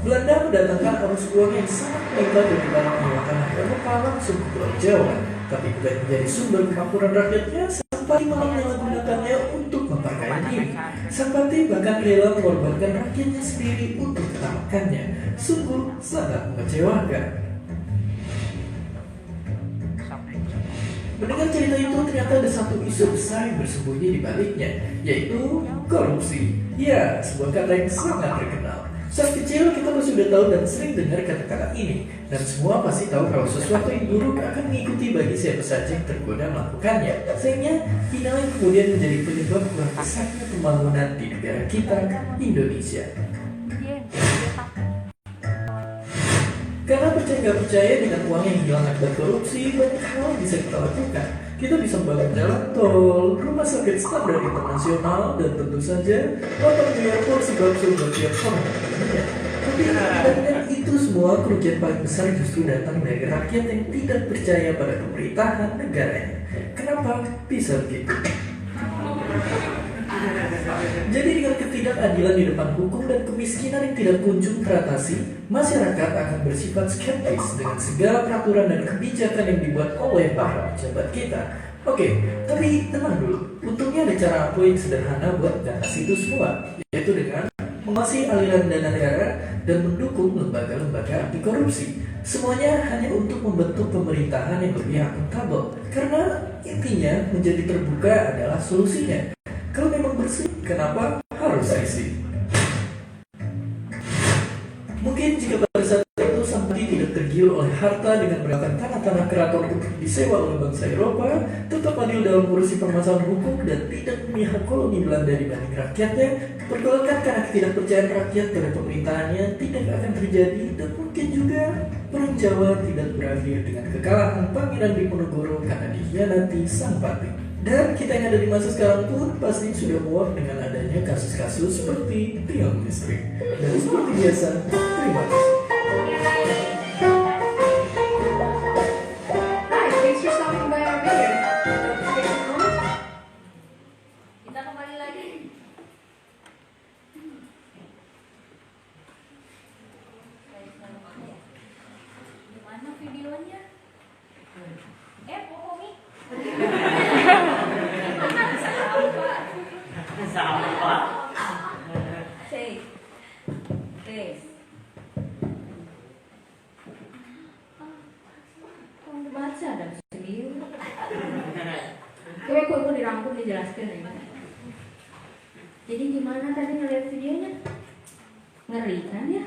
Belanda mendatangkan arus uang yang sangat melimpah dari dalam mengeluarkan Eropa langsung ke Pulau Jawa, tapi bukan menjadi sumber kemakmuran rakyatnya. Sang malah menyalahgunakannya untuk memperkaya diri. Sang patih bahkan rela mengorbankan rakyatnya sendiri untuk ketamakannya. Sungguh sangat mengecewakan. Mendengar cerita itu, ternyata ada satu isu besar yang bersembunyi di baliknya, yaitu korupsi. Ya, sebuah kata yang sangat terkenal. Saat kecil kita pasti sudah tahu dan sering dengar kata-kata ini, dan semua pasti tahu kalau sesuatu yang buruk akan mengikuti bagi siapa saja yang tergoda melakukannya. Sehingga inilah yang kemudian menjadi penyebab kurang besarnya pembangunan di negara kita, Indonesia. Karena percaya nggak percaya dengan uang yang hilang akibat korupsi, banyak hal yang bisa kita lakukan. Kita bisa membangun jalan tol, rumah sakit standar internasional, dan tentu saja 8 miliar porsi bakso buat tiap orang di dunia. Tapi dengan itu semua, kerugian paling besar justru datang dari rakyat yang tidak percaya pada pemerintahan negaranya. Kenapa bisa begitu? Jadi dengan ketidakadilan di depan hukum dan kemiskinan yang tidak kunjung teratasi, masyarakat akan bersifat skeptis dengan segala peraturan dan kebijakan yang dibuat oleh para pejabat kita. Oke, tapi tenang dulu. Untungnya ada cara ampuh yang sederhana buat mengatasi itu semua, yaitu dengan menguasai aliran dana negara dan mendukung lembaga-lembaga anti korupsi. Semuanya hanya untuk membentuk pemerintahan yang lebih akuntabel. Karena intinya menjadi terbuka adalah solusinya. Kalau memang bersih, kenapa harus risih? Mungkin jika pada saat itu sang pati tidak tergiur oleh harta dengan menggunakan tanah-tanah keraton untuk disewa oleh bangsa Eropa, tetap adil dalam mengurusi permasalahan hukum dan tidak memihak koloni Belanda dibanding rakyatnya, pergolakan karena ketidakpercayaan rakyat pada pemerintahannya tidak akan terjadi, dan mungkin juga perang Jawa tidak berakhir dengan kekalahan Pangeran Diponegoro karena dikhianati sang pati. Dan kita yang ada di masa sekarang pun pasti sudah muak dengan adanya kasus-kasus seperti tiang listrik. Dan seperti biasa, terima kasih. Hi, thanks for stopping by our video. Kita kembali lagi. Gimana videonya? Pokomi. Sama. Say, please. Kamu udah baca dan serius. Coba kok dirangkum dijelaskan ya. Jadi gimana tadi ngeliat videonya? Ngeri kan ya?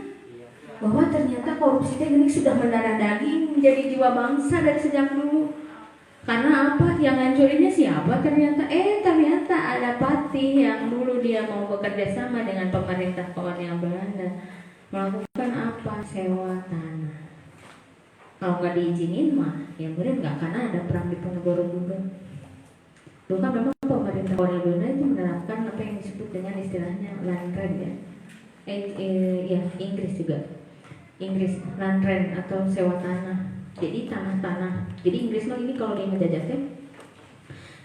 Bahwa ternyata korupsi teknik sudah mendarah daging menjadi jiwa bangsa dari sejak dulu. Karena apa? Yang ngancurinnya siapa? Ternyata ada Patih yang dulu dia mau bekerja sama dengan pemerintah kolonial Belanda, melakukan apa? Sewa tanah. Kalau nggak diizinin mah, ya bener nggak, karena ada perang Diponegoro juga. Dulu kan memang pemerintah kolonial Belanda itu menerapkan apa yang disebut dengan istilahnya land rent ya. Ya Inggris juga. Inggris land rent atau sewa tanah. Jadi tanah-tanah. Jadi Inggris mah ini kalau dia menjajahnya,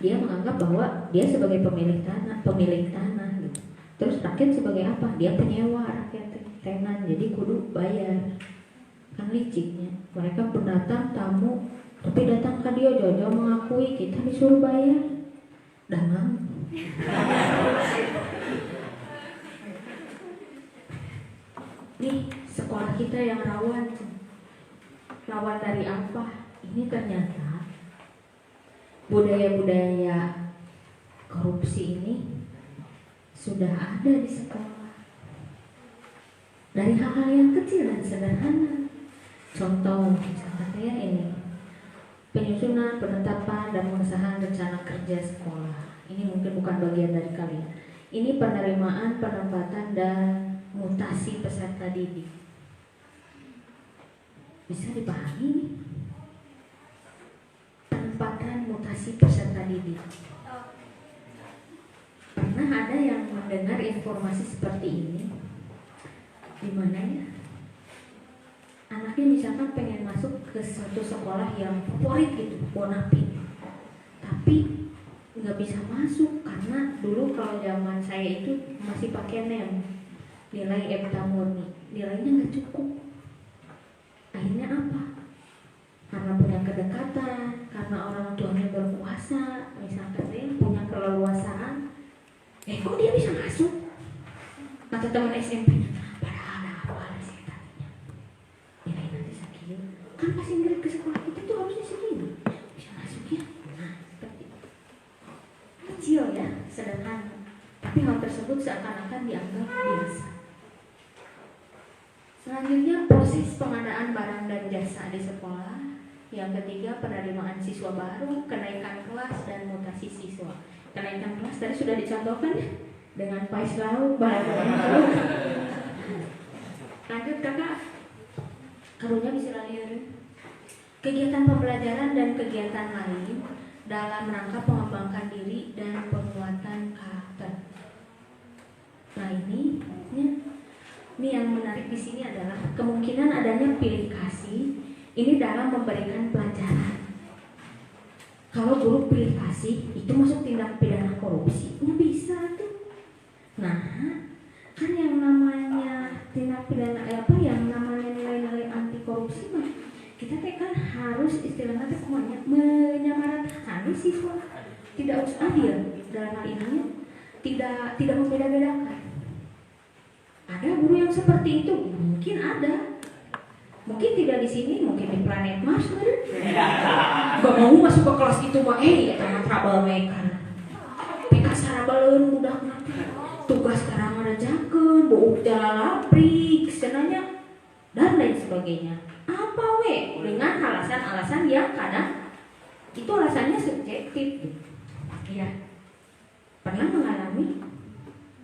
dia menganggap bahwa dia sebagai pemilik tanah gitu. Terus rakyat sebagai apa? Dia penyewa, rakyat tenan. Jadi kudu bayar. Kan liciknya. Mereka pendatang tamu, tapi datang ke dia jauh-jauh mengakui kita disuruh bayar. Dangang. Nih sekolah kita yang rawan. Lawan dari apa? Ini ternyata budaya-budaya korupsi ini sudah ada di sekolah. Dari hal-hal yang kecil dan sederhana. Contoh, misalnya ini penyusunan, penetapan, dan pengesahan rencana kerja sekolah. Ini mungkin bukan bagian dari kalian. Ini penerimaan, penempatan, dan mutasi peserta didik. Bisa dipahami nih? Penempatan mutasi peserta didik. Pernah ada yang mendengar informasi seperti ini? Di mana ya? Anaknya misalkan pengen masuk ke suatu sekolah yang favorit gitu, Bonapit. Tapi nggak bisa masuk karena dulu kalau zaman saya itu masih pakai NEM, nilai EBTA murni, nilainya nggak cukup. Akhirnya apa? Karena punya kedekatan, karena orang tuanya berkuasa, misalkan dia punya keleluasaan, kok dia bisa masuk? Kata teman SMP-nya, padahal ada apa sih tadinya? Nilai nanti sakit, kan pas Inggris ke sekolah kita tuh harusnya segini, bisa masuk ya? Nah, seperti itu. Kecil ya, sederhana, tapi hal tersebut seakan-akan dianggap biasa. Selanjutnya proses pengadaan barang dan jasa di sekolah. Yang ketiga penerimaan siswa baru, kenaikan kelas dan mutasi siswa. Kenaikan kelas tadi sudah dicontohkan ya dengan Pais Lauk, barang baru. Lanjut kakak, karunya bisa lihat. Kegiatan pembelajaran dan kegiatan lain dalam rangka mengembangkan diri dan penguatan karakter. Nah ini yang menarik di sini adalah kemungkinan adanya pilih kasih ini dalam memberikan pelajaran. Kalau guru pilih kasih itu masuk tindak pidana korupsi, nggak bisa tuh. Nah, kan yang namanya tindak pidana yang namanya nilai-nilai anti korupsi mah kita kan harus istilahnya menyamaratakan siswa, tidak harus adil dalam hal ini, tidak membeda-bedakan. Ada guru yang seperti itu? Mungkin ada. Mungkin tidak di sini, mungkin di planet Mars. Gak mau masuk ke kelas itu mah, ya karena troublemaker. Pika sarabaleun budak nanti. Tugas sekarang ngerjakeun, buuk jalalaprik, senanya dan lain sebagainya. Apa dengan alasan-alasan yang kadang itu alasannya subjektif. Ya. Pernah mengalami?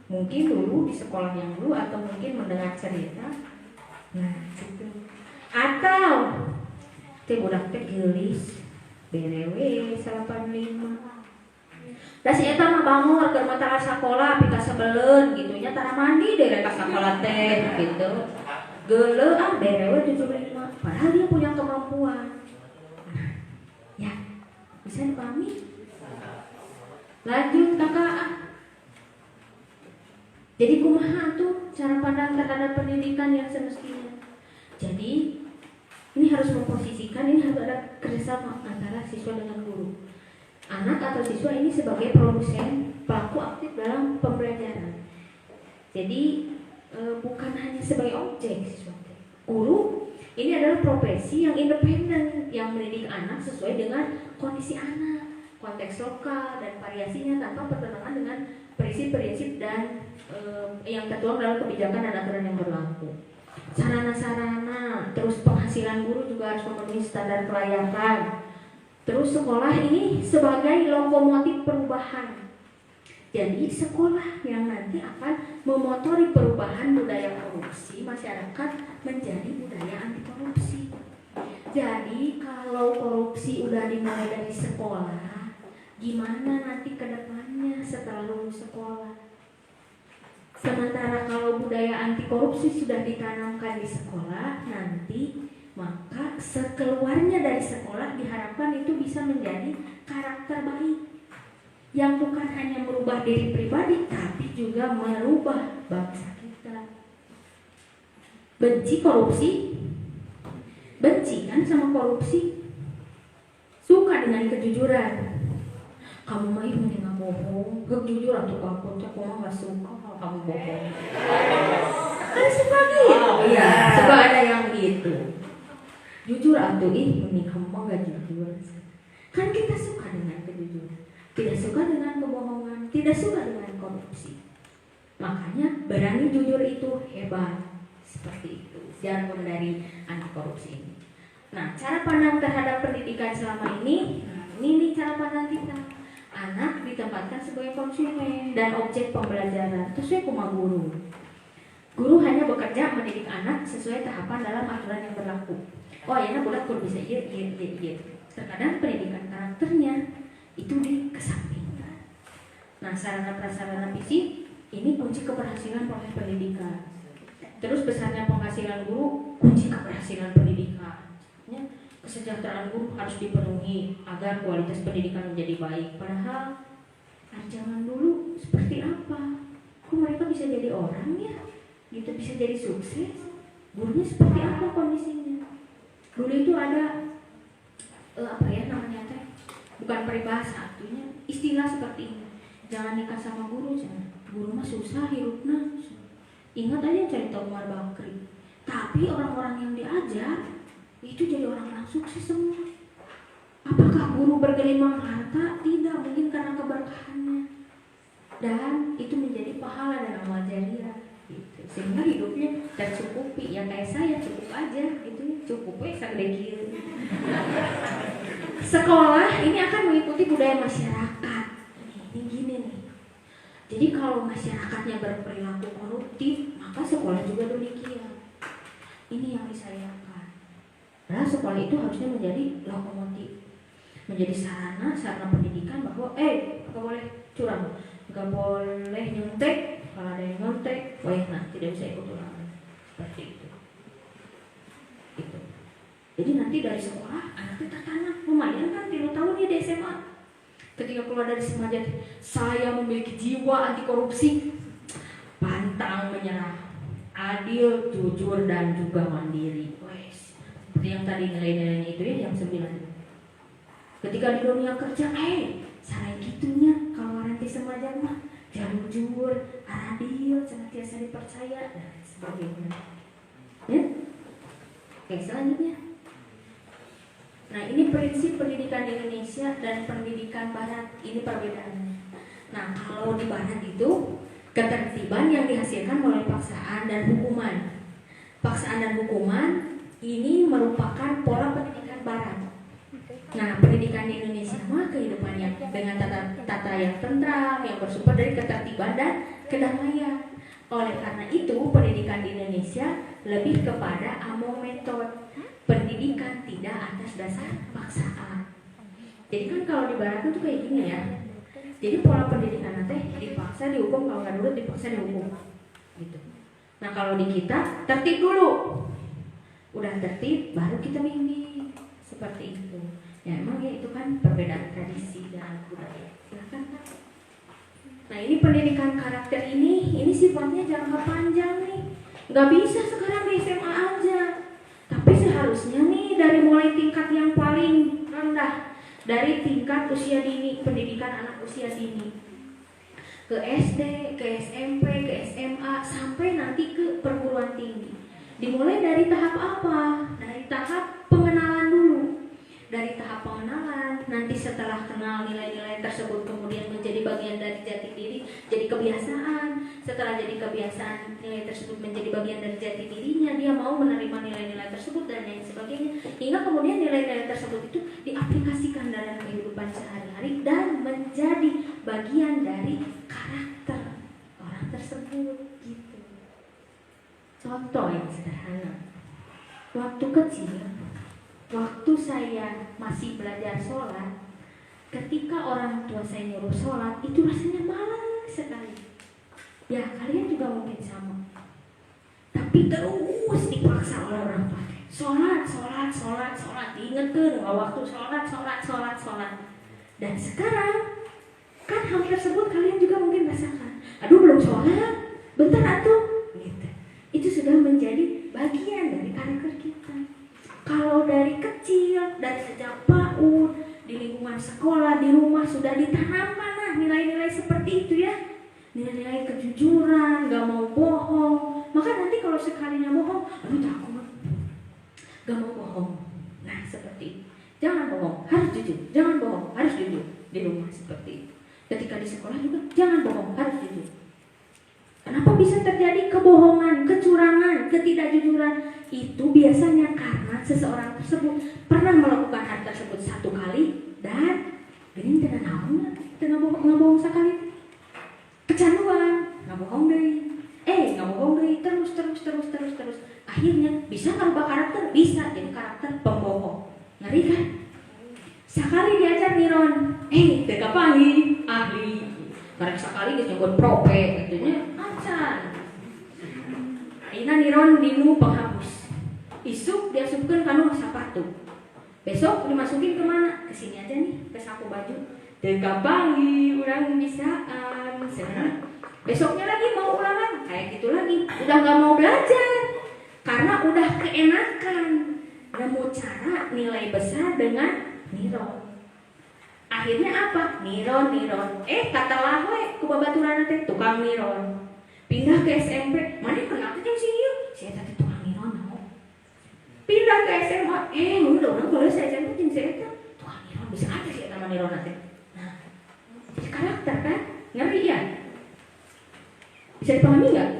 Mungkin dulu di sekolah yang dulu atau mungkin mendengar cerita. Nah, gitu. Atau teh budak teh geulis berewe 85. Da si eta mah bangor keur mata sakola pika sebeleun gitu nya tara mandi deui ka sakola teh gitu. Geuleuh berewe 75. Padahal dia punya kemampuan. Nah, ya. Bisa dipahami? Lanjut kakak. Jadi kumaha tuh cara pandang terhadap pendidikan yang semestinya. Jadi ini harus memposisikan, ini harus ada kerjasama antara siswa dengan guru. Anak atau siswa ini sebagai produsen, pelaku aktif dalam pembelajaran. Jadi bukan hanya sebagai objek siswa. Guru ini adalah profesi yang independen yang mendidik anak sesuai dengan kondisi anak, konteks lokal dan variasinya tanpa bertentangan dengan prinsip-prinsip dan yang tertuang dalam kebijakan dan aturan yang berlaku. Sarana-sarana, terus penghasilan guru juga harus memenuhi standar kelayakan. Terus sekolah ini sebagai lokomotif perubahan. Jadi sekolah yang nanti akan memotori perubahan budaya korupsi masyarakat menjadi budaya anti korupsi. Jadi kalau korupsi udah dimulai dari sekolah, gimana nanti ke depannya setelah lulus sekolah? Sementara kalau budaya anti korupsi sudah ditanamkan di sekolah, nanti maka sekeluarnya dari sekolah diharapkan itu bisa menjadi karakter baik yang bukan hanya merubah diri pribadi tapi juga merubah bangsa kita. Benci korupsi? Benci kan sama korupsi? Suka dengan kejujuran? Kamu mah ini nggak bohong, jujur atau aku mah nggak suka kalau kamu bohong. Kan suka gitu, iya, suka ada yang gitu. Jujur atau ini kamu mah nggak jujur. Kan kita suka dengan kejujuran, tidak suka dengan kebohongan, tidak suka dengan korupsi. Makanya berani jujur itu hebat, seperti itu. Jargon dari anti korupsi ini. Nah, cara pandang terhadap pendidikan selama ini, ini nih cara pandang kita. Anak ditempatkan sebagai konsumen dan objek pembelajaran sesuai kuma guru. Guru hanya bekerja mendidik anak sesuai tahapan dalam aturan yang berlaku. Oh ya, budak kudu bisa iya. Terkadang pendidikan karakternya itu dikesampingkan. Nah, sarana prasarana fisik ini kunci keberhasilan proses pendidikan. Terus besarnya penghasilan guru kunci keberhasilan pendidikan. Kesejahteraan guru harus dipenuhi agar kualitas pendidikan menjadi baik. Padahal zaman dulu seperti apa? Kok mereka bisa jadi orang ya? Gitu bisa jadi sukses? Gurunya seperti apa kondisinya? Dulu itu ada apa ya namanya teh? Bukan peribahasa, artinya istilah seperti ini. Jangan nikah sama guru, jangan. Guru mah susah hirupna. Ingat aja cerita Umar Bakri. Tapi orang-orang yang diajar itu jadi orang-orang sukses semua. Apakah guru bergelimang harta? Tidak, mungkin karena keberkahannya. Dan itu menjadi pahala dan amal jariah gitu. Sehingga hidupnya tercukupi. Ya kayak saya cukup aja gitu ya. Cukup segede kieu. Sekolah ini akan mengikuti budaya masyarakat. Ini gini nih. Jadi kalau masyarakatnya berperilaku koruptif, maka sekolah juga demikian. Ini yang disayangkan. Nah, sekolah itu harusnya menjadi lokomotif, menjadi sarana pendidikan bahwa nggak boleh curang, nggak boleh nyontek, kalau ada yang nyontek, tidak bisa ikut ulangan, seperti itu. Gitu. Jadi nanti dari sekolah anaknya tertanam, lumayan kan 3 tahun dia di SMA. Ketika keluar dari SMA, saya memiliki jiwa anti korupsi, pantang menyerah, adil, jujur dan juga mandiri. Seperti yang tadi nilai-nilainya itu ya, yang 9. Ketika di dunia kerja, salah gitunya kalau nanti semacam mah jujur, adil, senantiasa dipercaya, dan sebagainya. Ya? Oke, selanjutnya. Nah, ini prinsip pendidikan di Indonesia dan pendidikan Barat. Ini perbedaannya. Nah, kalau di Barat itu ketertiban yang dihasilkan melalui paksaan dan hukuman. Paksaan dan hukuman ini merupakan pola pendidikan Barat. Nah, pendidikan di Indonesia mah kehidupannya dengan tata yang tentram, yang bersumber dari ketertiban dan kedamaian. Oleh karena itu, pendidikan di Indonesia lebih kepada among metode. Pendidikan tidak atas dasar paksaan. Jadi kan kalau di Barat itu kayak gini ya. Jadi pola pendidikan nanti dipaksa dihukum, kalau nggak nurut dipaksa dihukum. Gitu. Nah kalau di kita tertib dulu. Udah tertib baru kita bimbing. Seperti itu. Ya emang ya itu kan perbedaan tradisi dan budaya. Silakan Kak. Nah ini pendidikan karakter ini sifatnya jangka panjang nih. Nggak bisa sekarang di SMA aja. Tapi seharusnya nih dari mulai tingkat yang paling rendah, dari tingkat usia dini, pendidikan anak usia dini, ke SD, ke SMP, ke SMA, sampai nanti ke perguruan tinggi. Dimulai dari tahap apa? Dari tahap pengenalan dulu. Dari tahap pengenalan, nanti setelah kenal nilai-nilai tersebut kemudian menjadi bagian dari jati diri, jadi kebiasaan. Setelah jadi kebiasaan, nilai tersebut menjadi bagian dari jati dirinya, dia mau menerima nilai-nilai tersebut dan lain sebagainya. Hingga kemudian nilai-nilai tersebut itu diaplikasikan dalam kehidupan sehari-hari dan menjadi bagian dari karakter orang tersebut gitu. Contoh yang sederhana. Waktu kecil, waktu saya masih belajar sholat, ketika orang tua saya nyuruh sholat, itu rasanya malas sekali. Ya kalian juga mungkin sama. Tapi terus dipaksa oleh orang tua. Sholat, diingetin nggak waktu sholat. Dan sekarang kan hal tersebut kalian juga mungkin rasakan. Aduh belum sholat, bentar atuh. Gitu. Itu sudah menjadi bagian dari karakter kita. Kalau dari kecil, dari sejak PAUD, di lingkungan sekolah, di rumah sudah ditanamkan lah nilai-nilai seperti itu ya. Nilai-nilai kejujuran, gak mau bohong. Maka nanti kalau sekalinya bohong, aduh takut. Gak mau bohong. Nah seperti itu. Jangan bohong, harus jujur. Jangan bohong, harus jujur. Di rumah seperti itu. Ketika di sekolah juga, jangan bohong, harus jujur. Kenapa bisa terjadi kebohongan, kecurangan, ketidakjujuran? Itu biasanya karena seseorang tersebut pernah melakukan hal tersebut satu kali dan gini tidak naon, tidak bohong sekali. Kecanduan, nggak bohong deh, terus. Akhirnya bisa merubah karakter, bisa jadi karakter pembohong. Ngeri kan? Sekali diajar niron, teka panggil ahli. Karena sekali dia nyebut prope, katanya acan. Aina niron dinu penghapus. Isuk diasupkan kanu sapatu. Besok dimasukin kemana? Kesini aja nih, ke saku baju. Teka panggil, orang bisaan. Besoknya lagi mau ulangan, kayak gitu lagi. Udah gak mau belajar, karena udah keenakan. Nemu cara nilai besar dengan niron. Akhirnya apa? Niron. Kata lahwe ku babaturan teh tukang niron. Pindah ke SMP, mana kenal teh jeung sieu? Saya tadi tukang niron naon. Pindah ke SMA, udah orang boleh saya SMP jeung saya teh tukang niron bisa aja sih sama niron teh. Nah, jadi karakter kan? Ngeri ya? Bisa dipahami nggak?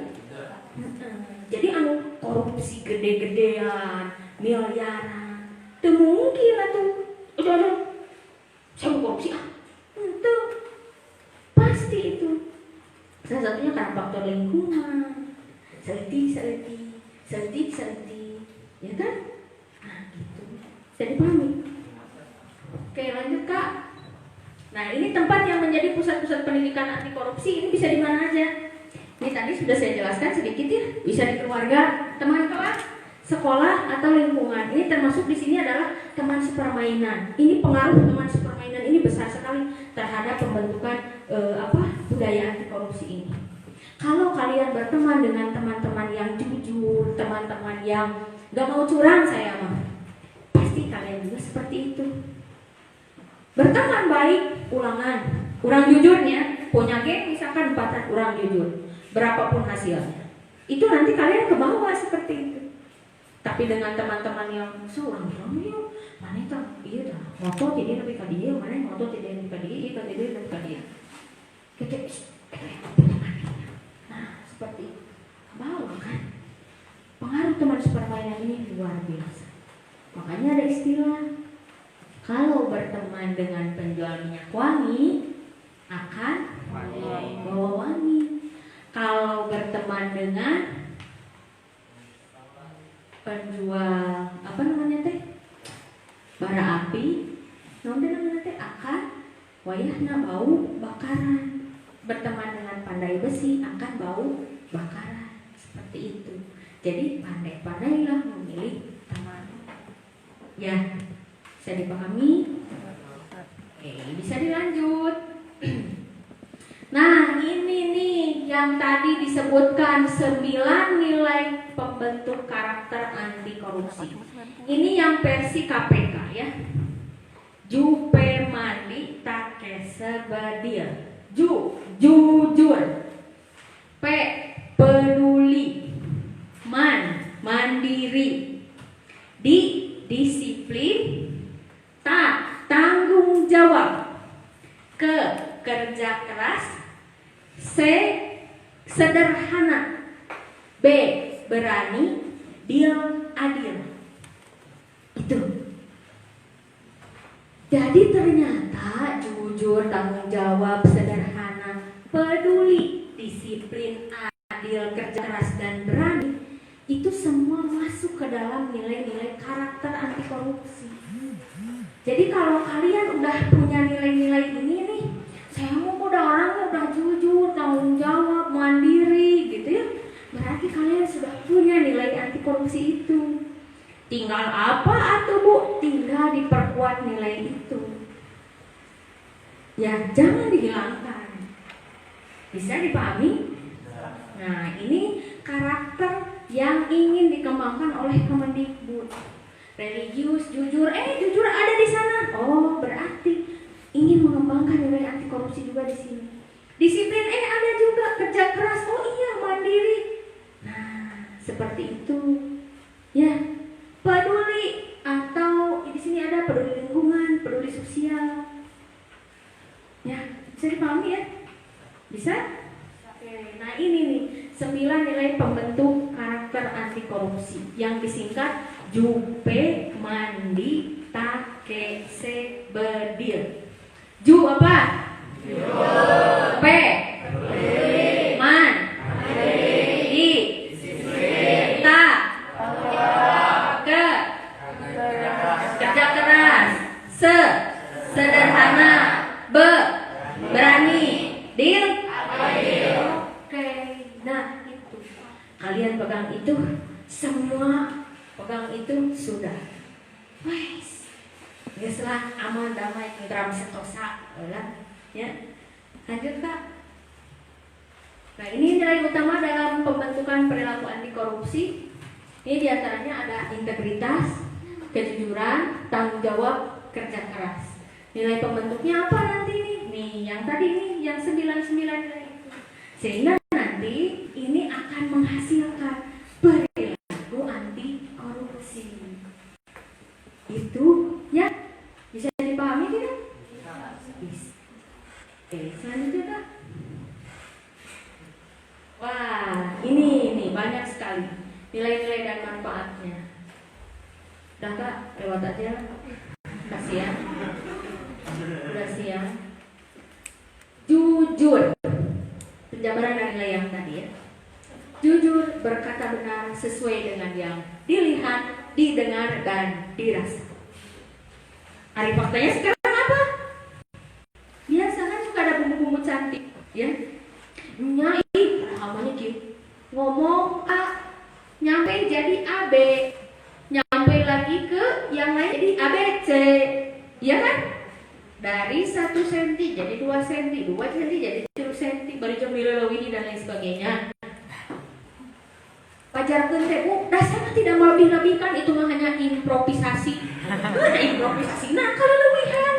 Jadi anu korupsi gede-gedean, miliaran, itu mungkin lah tuh. Udah, saya mau korupsi itu pasti itu. Salah satunya karena faktor lingkungan, seliti, ya kan? Nah gitu. Bisa dipahami? Oke lanjut Kak. Nah ini tempat yang menjadi pusat-pusat pendidikan anti korupsi ini bisa di mana aja? Ini tadi sudah saya jelaskan sedikit ya, bisa di keluarga, teman kelas, sekolah atau lingkungan. Ini termasuk di sini adalah teman sepermainan. Ini pengaruh teman sepermainan ini besar sekali terhadap pembentukan budaya anti korupsi ini. Kalau kalian berteman dengan teman-teman yang jujur, teman-teman yang gak mau curang saya mah, pasti kalian juga seperti itu. Berteman baik, ulangan, kurang jujurnya punya geng misalkan 4 orang jujur, berapapun hasilnya, itu nanti kalian ke bawah seperti itu. Tapi dengan teman-teman yang seorang bilang, yuk, mana itu, iya dah, moto jadi lebih ke dia, mana moto jadi lebih ke dia, iya jadi lebih ke dia. Kita nah, seperti itu. Bawah kan? Pengaruh teman sepermainan ini luar biasa. Makanya ada istilah, kalau berteman dengan penjual minyak wangi akan bawa wangi. Kalau berteman dengan penjual apa namanya teh, bara api, namanya teh akan wayahna bau bakaran. Berteman dengan pandai besi akan bau bakaran. Seperti itu. Jadi pandai-pandailah memilih teman. Ya, bisa dipahami? Oke, bisa dilanjut. Nah, ini nih yang tadi disebutkan 9 nilai pembentuk karakter anti korupsi. Ini yang versi KPK ya. Jupe mandi takese badil. Jujur. P peduli. Mandiri. Disiplin. Tanggung jawab. Kerja keras. C sederhana. B berani. Adil. Itu. Jadi ternyata jujur, tanggung jawab, sederhana, peduli, disiplin, adil, kerja keras, dan berani, itu semua masuk ke dalam nilai-nilai karakter anti korupsi. Jadi kalau kalian udah punya nilai-nilai ini nih, saya mau udah orangnya udah jujur, tanggung jawab, mandiri gitu ya, berarti kalian sudah punya nilai anti korupsi itu. Tinggal apa atau Bu? Tinggal diperkuat nilai itu. Ya, jangan dihilangkan. Bisa dipahami? Nah, ini karakter yang ingin dikembangkan oleh Kemendikbud. Religius, jujur ada di sana. Oh, berarti ingin mengembangkan nilai anti korupsi juga di sini. Disiplin ada juga, kerja keras. Oh iya, mandiri. Nah, seperti itu. Ya. Peduli atau di sini ada peduli lingkungan, peduli sosial. Ya, bisa dipahami ya? Bisa? Oke, nah ini nih 9 nilai pembentuk karakter anti korupsi yang disingkat Jupe Mandi Takese Bedil. Ju apa? P Man Di Ta kerja keras. Sederhana. Berani. Oke, nah itu kalian pegang itu, semua pegang itu sudah. Wes, geuslah aman damai tentram sentosa, ya. Lanjut Kak. Nah ini nilai utama dalam pembentukan perilaku anti korupsi. Ini diantaranya ada integritas, kejujuran, tanggung jawab, kerja keras. Nilai pembentuknya apa nanti nih? Nih yang tadi nih, yang 99 nilai itu. Sehingga nanti ini akan menghasilkan perilaku anti korupsi. Itu ya, bisa dipahami tidak? Bisa. Oke, selanjutnya Kak. Wah, ini banyak sekali nilai-nilai dan manfaatnya. Udah Kak, lewat aja. Kasihan. Udah siang. Jujur. Penjabaran dari nilai yang tadi ya. Jujur, berkata benar sesuai dengan yang dilihat, didengar, dan dirasa. Hari faktanya sekarang apa? Biasa kan suka ada bumbu-bumbu cantik, ya. Nyai, namanya gitu. Ngomong A, nyampe jadi AB, nyampe lagi ke yang lain jadi ABC, ya kan? Dari 1 cm jadi 2 cm, 2 cm jadi 3 cm, bari jemile leuwih dan lain sebagainya. Pajarkeun teh, dasarnya tidak melebih-lebihkan, itu mah hanya improvisasi. Improvisasi. Nah, kalau lebihan